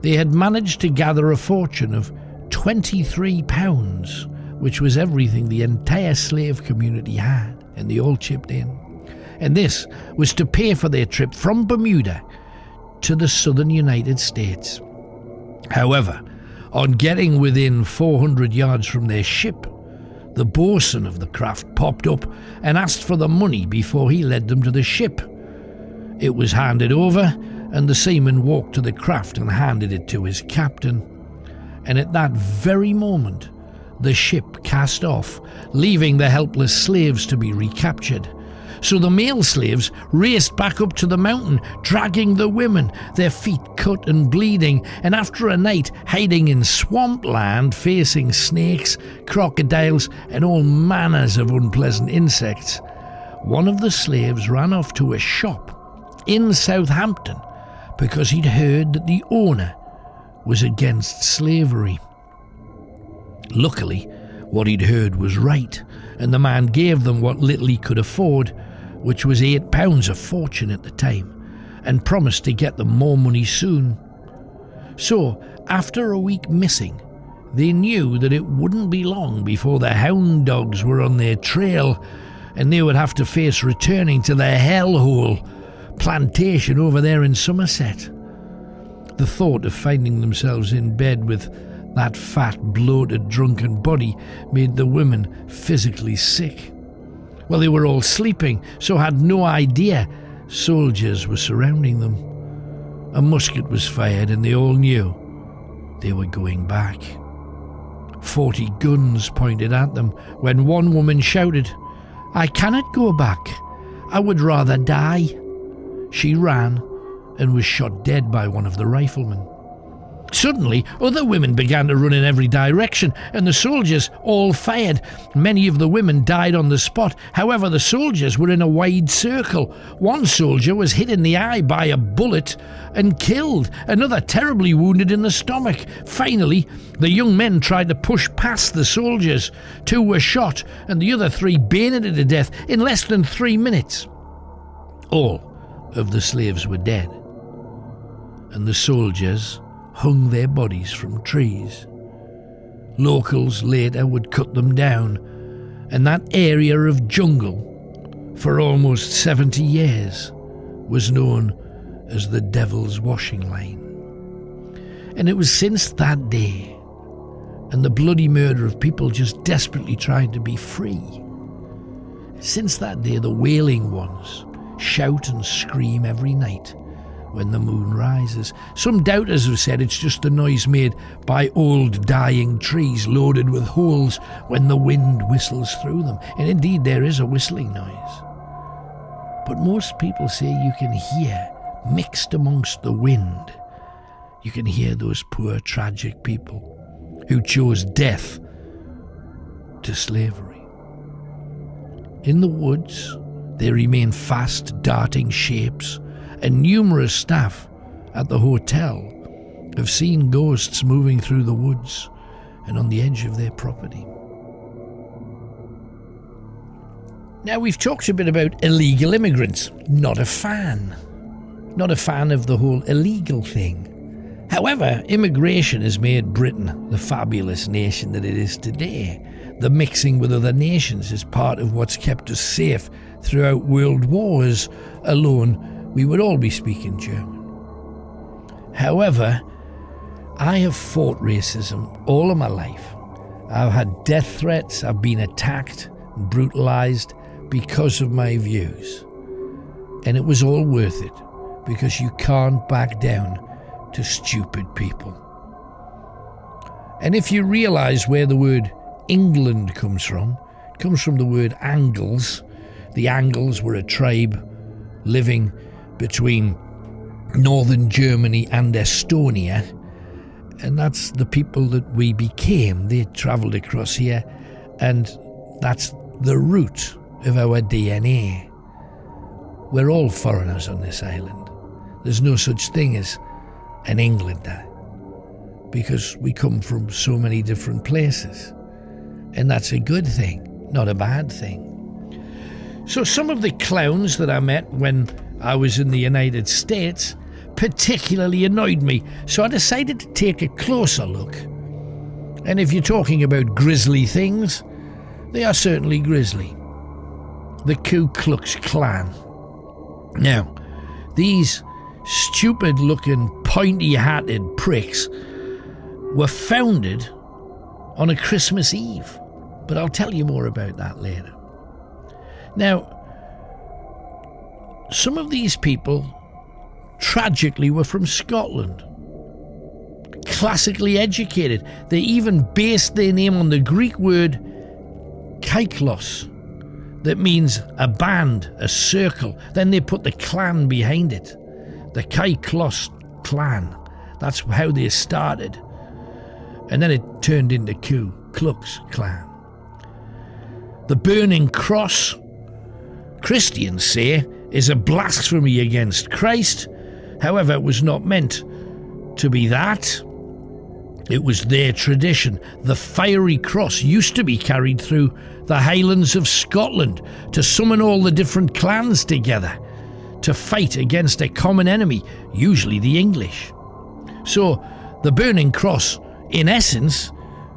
They had managed to gather a fortune of £23, which was everything the entire slave community had, and they all chipped in. And this was to pay for their trip from Bermuda to the southern United States. However, on getting within 400 yards from their ship, the boatswain of the craft popped up and asked for the money before he led them to the ship. It was handed over, and the seaman walked to the craft and handed it to his captain. And at that very moment, the ship cast off, leaving the helpless slaves to be recaptured. So the male slaves raced back up to the mountain, dragging the women, their feet cut and bleeding, and after a night hiding in swampland facing snakes, crocodiles, and all manners of unpleasant insects, one of the slaves ran off to a shop in Southampton because he'd heard that the owner was against slavery. Luckily, what he'd heard was right, and the man gave them what little he could afford, which was £8 a fortune at the time, and promised to get them more money soon. So, after a week missing, they knew that it wouldn't be long before the hound dogs were on their trail, and they would have to face returning to their hellhole plantation over there in Somerset. The thought of finding themselves in bed with that fat, bloated, drunken body made the women physically sick. Well, they were all sleeping, so had no idea soldiers were surrounding them. A musket was fired, and they all knew they were going back. 40 guns pointed at them when one woman shouted, "I cannot go back. I would rather die." She ran and was shot dead by one of the riflemen. Suddenly, other women began to run in every direction, and the soldiers all fired. Many of the women died on the spot. However, the soldiers were in a wide circle. One soldier was hit in the eye by a bullet and killed, another terribly wounded in the stomach. Finally, the young men tried to push past the soldiers. 2 were shot, and the other 3 bayoneted to death in less than 3 minutes. All of the slaves were dead, and the soldiers hung their bodies from trees. Locals later would cut them down, and that area of jungle, for almost 70 years, was known as the Devil's Washing Line. And it was since that day, and the bloody murder of people just desperately trying to be free, since that day the Wailing Ones shout and scream every night when the moon rises. Some doubters have said it's just the noise made by old dying trees loaded with holes when the wind whistles through them. And indeed there is a whistling noise. But most people say you can hear, mixed amongst the wind, you can hear those poor tragic people who chose death to slavery. In the woods they remain fast darting shapes, and numerous staff at the hotel have seen ghosts moving through the woods and on the edge of their property. Now, we've talked a bit about illegal immigrants. Not a fan. Not a fan of the whole illegal thing. However, immigration has made Britain the fabulous nation that it is today. The mixing with other nations is part of what's kept us safe throughout world wars. Alone, we would all be speaking German. However, I have fought racism all of my life. I've had death threats, I've been attacked and brutalised because of my views. And it was all worth it, because you can't back down to stupid people. And if you realise where the word England comes from, it comes from the word Angles. The Angles were a tribe living between northern Germany and Estonia, and that's the people that we became. They travelled across here, and that's the root of our DNA. We're all foreigners on this island. There's no such thing as an Englander, because we come from so many different places, and that's a good thing, not a bad thing. So some of the clowns that I met when I was in the United States particularly annoyed me, so I decided to take a closer look. And if you're talking about grisly things, they are certainly grisly. The Ku Klux Klan. Now, these stupid-looking, pointy-hatted pricks were founded on a Christmas Eve, but I'll tell you more about that later. Now, some of these people, tragically, were from Scotland. Classically educated. They even based their name on the Greek word kaiklos, that means a band, a circle. Then they put the clan behind it. The Kaiklos clan. That's how they started. And then it turned into Ku Klux Klan. The burning cross, Christians say, is a blasphemy against Christ. However, it was not meant to be that. It was their tradition. The fiery cross used to be carried through the Highlands of Scotland to summon all the different clans together to fight against a common enemy, usually the English. So the burning cross, in essence,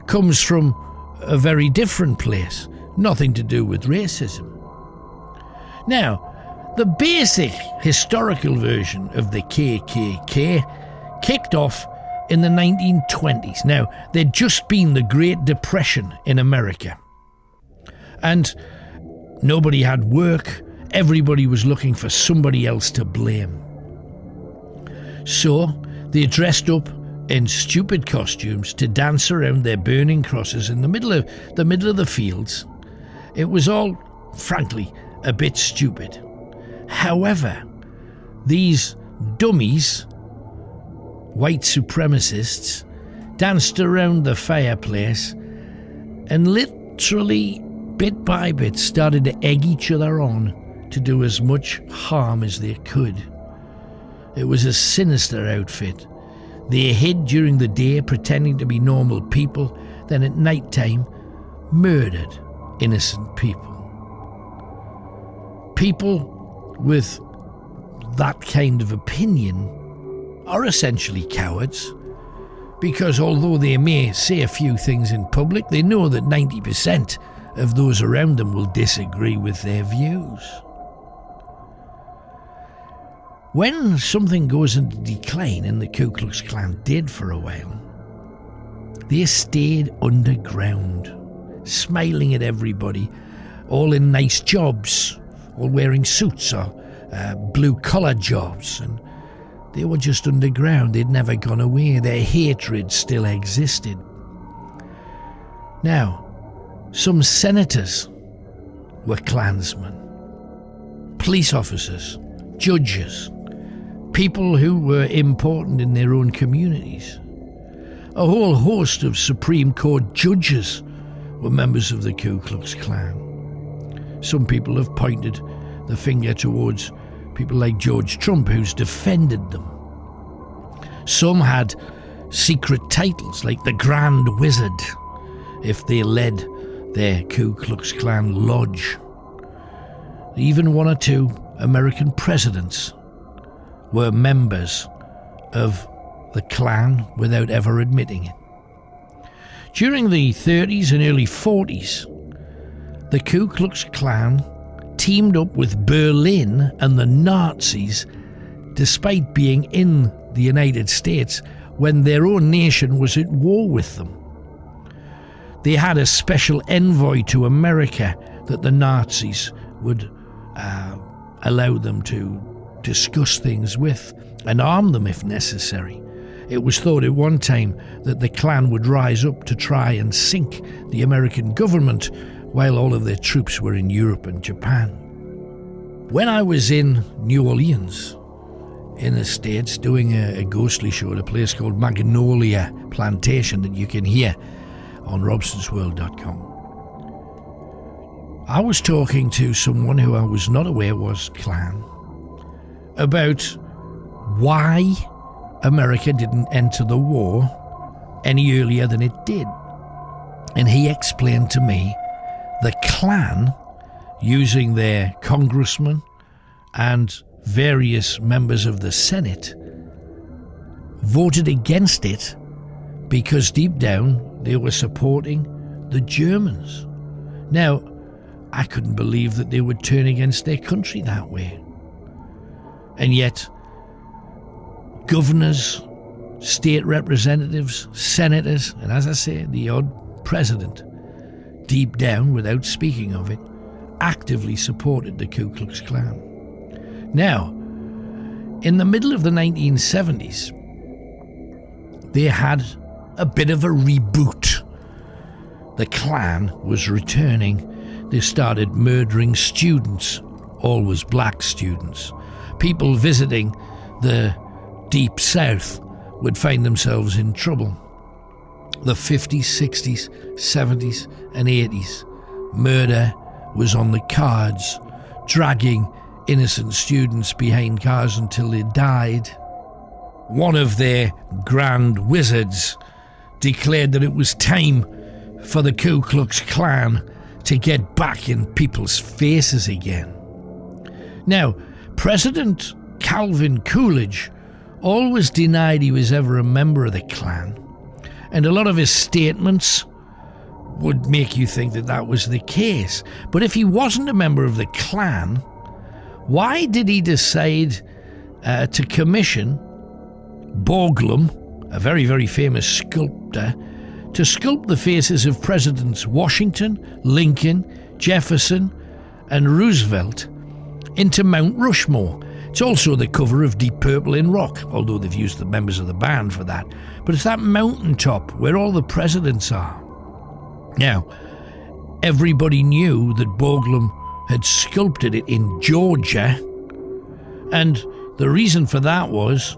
comes from a very different place, nothing to do with racism. Now, the basic historical version of the KKK kicked off in the 1920s. Now, there'd just been the Great Depression in America, and nobody had work. Everybody was looking for somebody else to blame. So they dressed up in stupid costumes to dance around their burning crosses in the middle of the fields. It was all, frankly, a bit stupid. However, these dummies, white supremacists, danced around the fireplace and literally, bit by bit, started to egg each other on to do as much harm as they could. It was a sinister outfit. They hid during the day pretending to be normal people, then at night time murdered innocent people. People with that kind of opinion are essentially cowards, because although they may say a few things in public, they know that 90% of those around them will disagree with their views. When something goes into decline, and the Ku Klux Klan did for a while, they stayed underground, smiling at everybody, all in nice jobs, all wearing suits or blue-collar jobs, and they were just underground. They'd never gone away. Their hatred still existed. Now, some senators were Klansmen, police officers, judges, people who were important in their own communities. A whole host of Supreme Court judges were members of the Ku Klux Klan. Some people have pointed the finger towards people like George Trump, who's defended them. Some had secret titles like the Grand Wizard if they led their Ku Klux Klan lodge. Even one or two American presidents were members of the Klan without ever admitting it. During the 30s and early 40s, the Ku Klux Klan teamed up with Berlin and the Nazis despite being in the United States when their own nation was at war with them. They had a special envoy to America that the Nazis would allow them to discuss things with and arm them if necessary. It was thought at one time that the Klan would rise up to try and sink the American government while all of their troops were in Europe and Japan. When I was in New Orleans, in the States, doing a ghostly show at a place called Magnolia Plantation that you can hear on robsonsworld.com, I was talking to someone who I was not aware was Klan about why America didn't enter the war any earlier than it did. And he explained to me the Klan, using their congressmen and various members of the Senate, voted against it because deep down they were supporting the Germans. Now, I couldn't believe that they would turn against their country that way. And yet, governors, state representatives, senators, and as I say, the odd president, deep down, without speaking of it, actively supported the Ku Klux Klan. Now, in the middle of the 1970s, they had a bit of a reboot. The Klan was returning. They started murdering students, always black students. People visiting the Deep South would find themselves in trouble. The 50s, 60s, 70s and 80s, murder was on the cards, dragging innocent students behind cars until they died. One of their grand wizards declared that it was time for the Ku Klux Klan to get back in people's faces again. Now, President Calvin Coolidge always denied he was ever a member of the Klan, and a lot of his statements would make you think that that was the case. But if he wasn't a member of the Klan, why did he decide to commission Borglum, a very, very famous sculptor, to sculpt the faces of Presidents Washington, Lincoln, Jefferson and Roosevelt into Mount Rushmore? It's also the cover of Deep Purple in Rock, although they've used the members of the band for that. But it's that mountaintop where all the presidents are. Now, everybody knew that Borglum had sculpted it in Georgia, and the reason for that was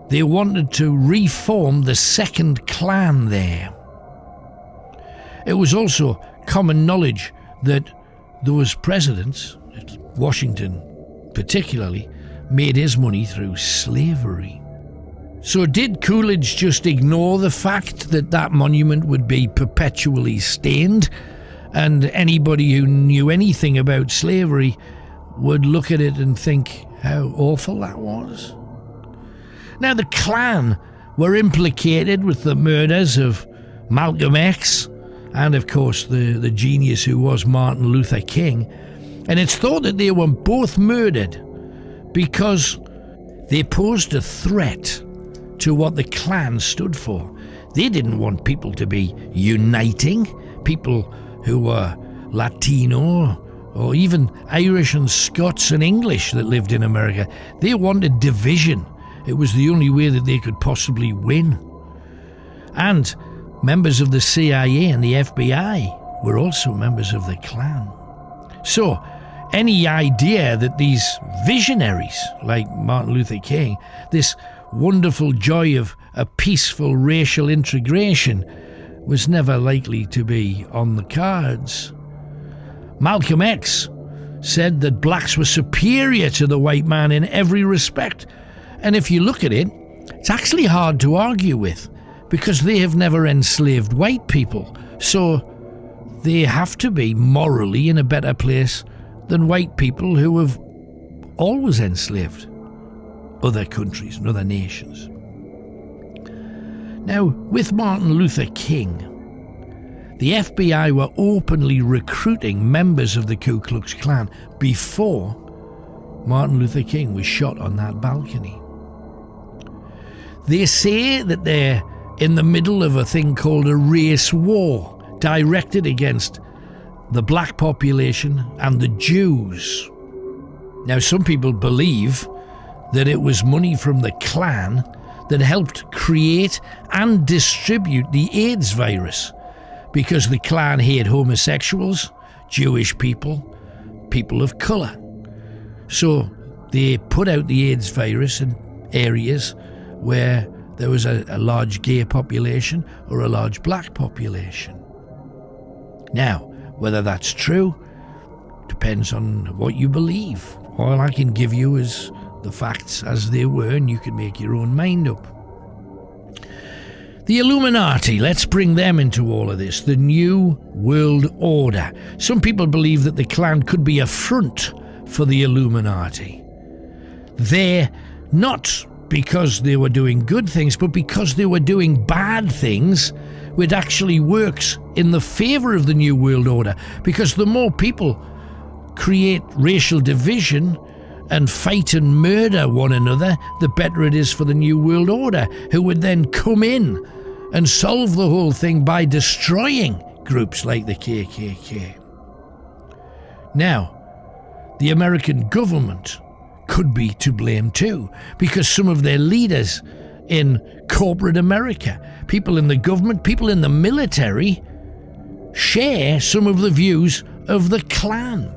they wanted to reform the second Klan there. It was also common knowledge that those presidents, Washington particularly, made his money through slavery. So did Coolidge just ignore the fact that that monument would be perpetually stained, and anybody who knew anything about slavery would look at it and think how awful that was? Now, the Klan were implicated with the murders of Malcolm X and, of course, the genius who was Martin Luther King, and it's thought that they were both murdered because they posed a threat to what the Klan stood for. They didn't want people to be uniting, people who were Latino or even Irish and Scots and English that lived in America. They wanted division. It was the only way that they could possibly win. And members of the CIA and the FBI were also members of the Klan. So, any idea that these visionaries, like Martin Luther King, this wonderful joy of a peaceful racial integration, was never likely to be on the cards. Malcolm X said that blacks were superior to the white man in every respect. And if you look at it, it's actually hard to argue with, because they have never enslaved white people. So they have to be morally in a better place than white people who have always enslaved other countries and other nations. Now, with Martin Luther King, the FBI were openly recruiting members of the Ku Klux Klan before Martin Luther King was shot on that balcony. They say that they're in the middle of a thing called a race war directed against the black population and the Jews. Now, some people believe that it was money from the Klan that helped create and distribute the AIDS virus, because the Klan hate homosexuals, Jewish people, people of colour. So they put out the AIDS virus in areas where there was a large gay population or a large black population. Now, whether that's true depends on what you believe. All I can give you is the facts as they were, and you can make your own mind up. The Illuminati, let's bring them into all of this. The New World Order. Some people believe that the Klan could be a front for the Illuminati. They're not because they were doing good things, but because they were doing bad things, which actually works in the favour of the New World Order. Because the more people create racial division and fight and murder one another, the better it is for the New World Order, who would then come in and solve the whole thing by destroying groups like the KKK. Now, the American government could be to blame too, because some of their leaders in corporate America, people in the government, people in the military, share some of the views of the Klan.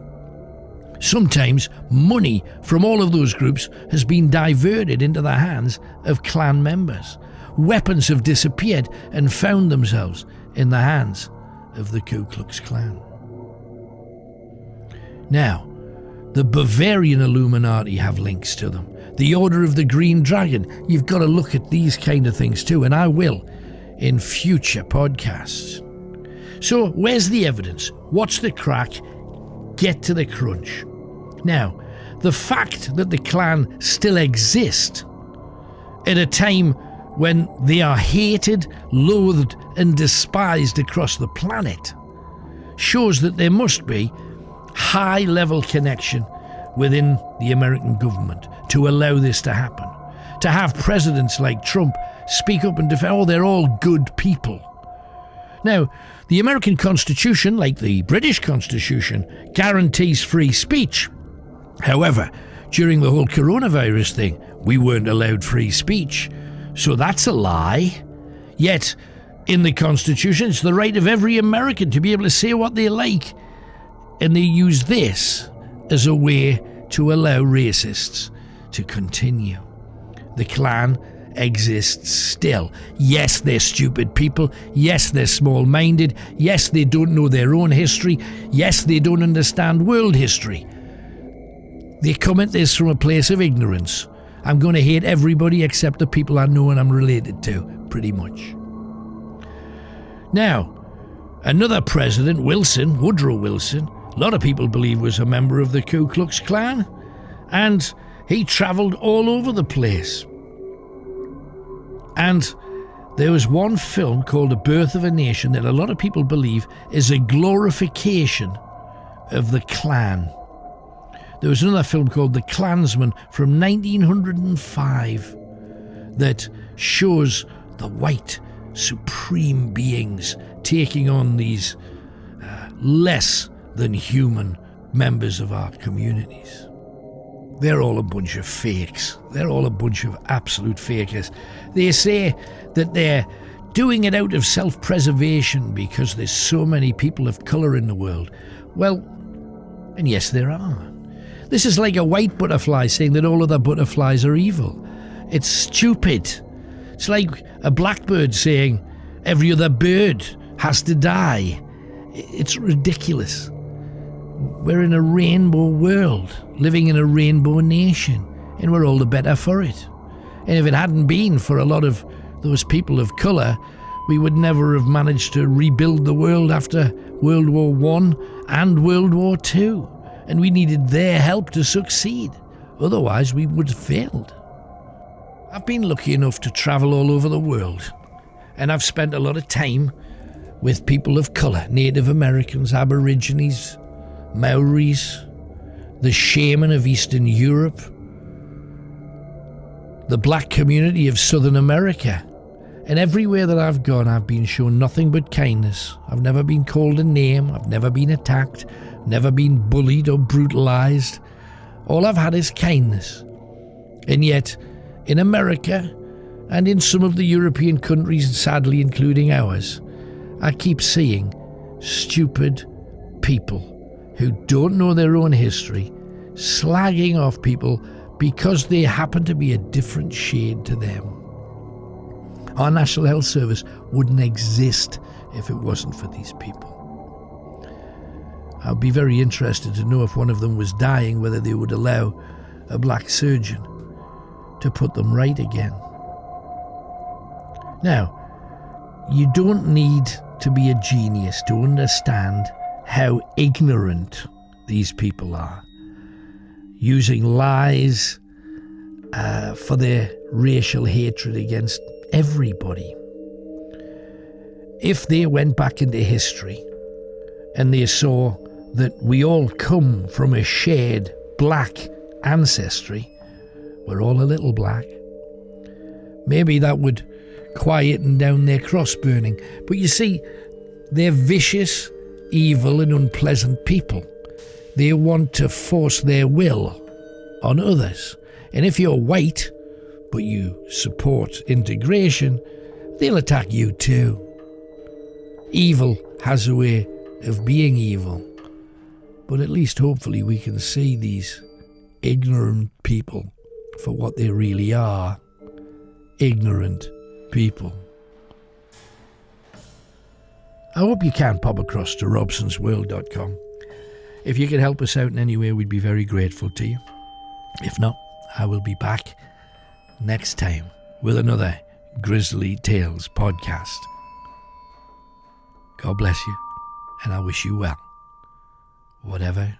Sometimes money from all of those groups has been diverted into the hands of Klan members. Weapons have disappeared and found themselves in the hands of the Ku Klux Klan. Now, the Bavarian Illuminati have links to them. The Order of the Green Dragon. You've got to look at these kind of things too, and I will in future podcasts. So, where's the evidence? What's the crack? Get to the crunch. Now, the fact that the Klan still exist at a time when they are hated, loathed and despised across the planet shows that there must be high-level connection within the American government to allow this to happen. To have presidents like Trump speak up and defend, oh, they're all good people. Now, the American Constitution, like the British Constitution, guarantees free speech. However, during the whole coronavirus thing, we weren't allowed free speech. So that's a lie. Yet, in the Constitution, it's the right of every American to be able to say what they like. And they use this as a way to allow racists to continue. The Klan exists still. Yes, they're stupid people. Yes, they're small-minded. Yes, they don't know their own history. Yes, they don't understand world history. They come at this from a place of ignorance. I'm going to hate everybody except the people I know and I'm related to, pretty much. Now, another president, Woodrow Wilson, a lot of people believe was a member of the Ku Klux Klan, and he travelled all over the place. And there was one film called The Birth of a Nation that a lot of people believe is a glorification of the Klan. There was another film called The Klansman from 1905 that shows the white supreme beings taking on these less than human members of our communities. They're all a bunch of fakes. They're all a bunch of absolute fakers. They say that they're doing it out of self-preservation because there's so many people of colour in the world. Well, and yes, there are. This is like a white butterfly saying that all other butterflies are evil. It's stupid. It's like a blackbird saying every other bird has to die. It's ridiculous. We're in a rainbow world, living in a rainbow nation, and we're all the better for it. And if it hadn't been for a lot of those people of colour, we would never have managed to rebuild the world after World War I and World War II. And we needed their help to succeed. Otherwise, we would have failed. I've been lucky enough to travel all over the world, and I've spent a lot of time with people of colour, Native Americans, Aborigines, Maoris, the shaman of Eastern Europe, the black community of Southern America. And everywhere that I've gone, I've been shown nothing but kindness. I've never been called a name, I've never been attacked, never been bullied or brutalised. All I've had is kindness. And yet, in America and in some of the European countries, sadly including ours, I keep seeing stupid people who don't know their own history slagging off people because they happen to be a different shade to them. Our National Health Service wouldn't exist if it wasn't for these people. I'd be very interested to know if one of them was dying, whether they would allow a black surgeon to put them right again. Now, you don't need to be a genius to understand how ignorant these people are, using lies for their racial hatred against everybody. If they went back into history and they saw that we all come from a shared black ancestry, we're all a little black, maybe that would quieten down their cross burning. But you see, they're vicious, evil and unpleasant people. They want to force their will on others. And if you're white, but you support integration, they'll attack you too. Evil has a way of being evil. But at least hopefully we can see these ignorant people for what they really are. Ignorant people. I hope you can pop across to robsonsworld.com. If you could help us out in any way, we'd be very grateful to you. If not, I will be back next time with another Grisly Tales podcast. God bless you, and I wish you well, whatever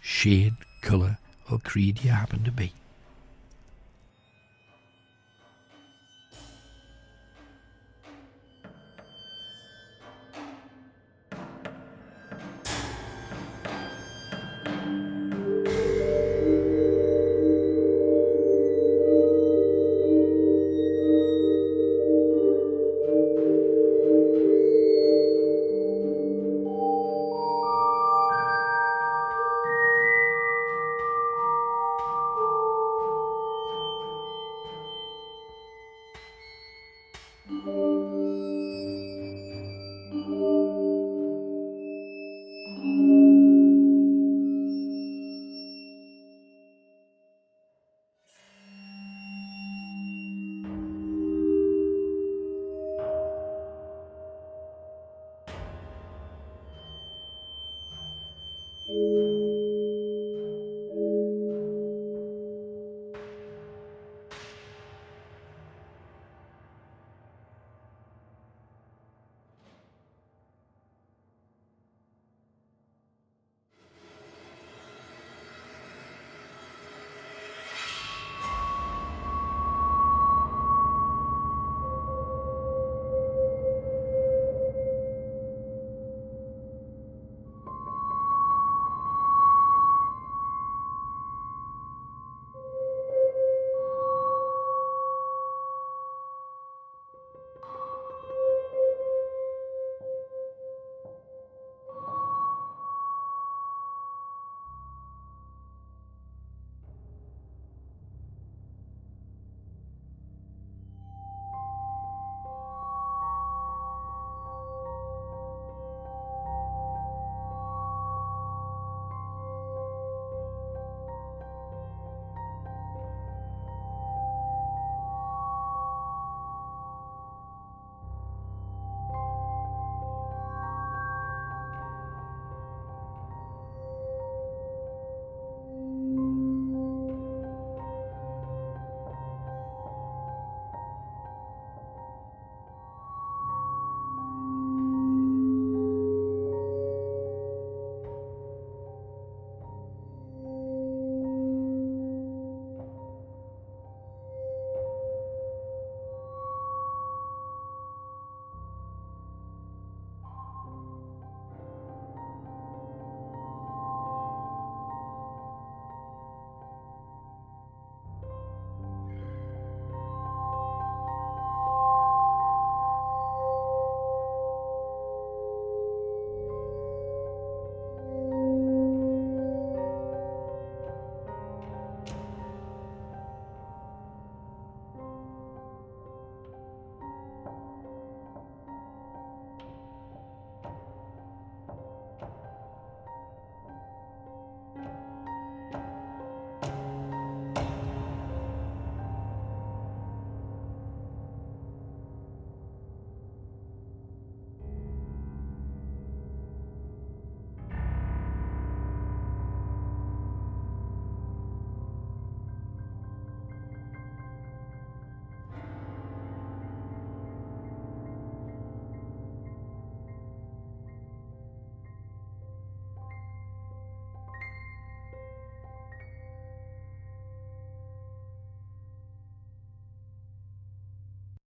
shade, colour or creed you happen to be.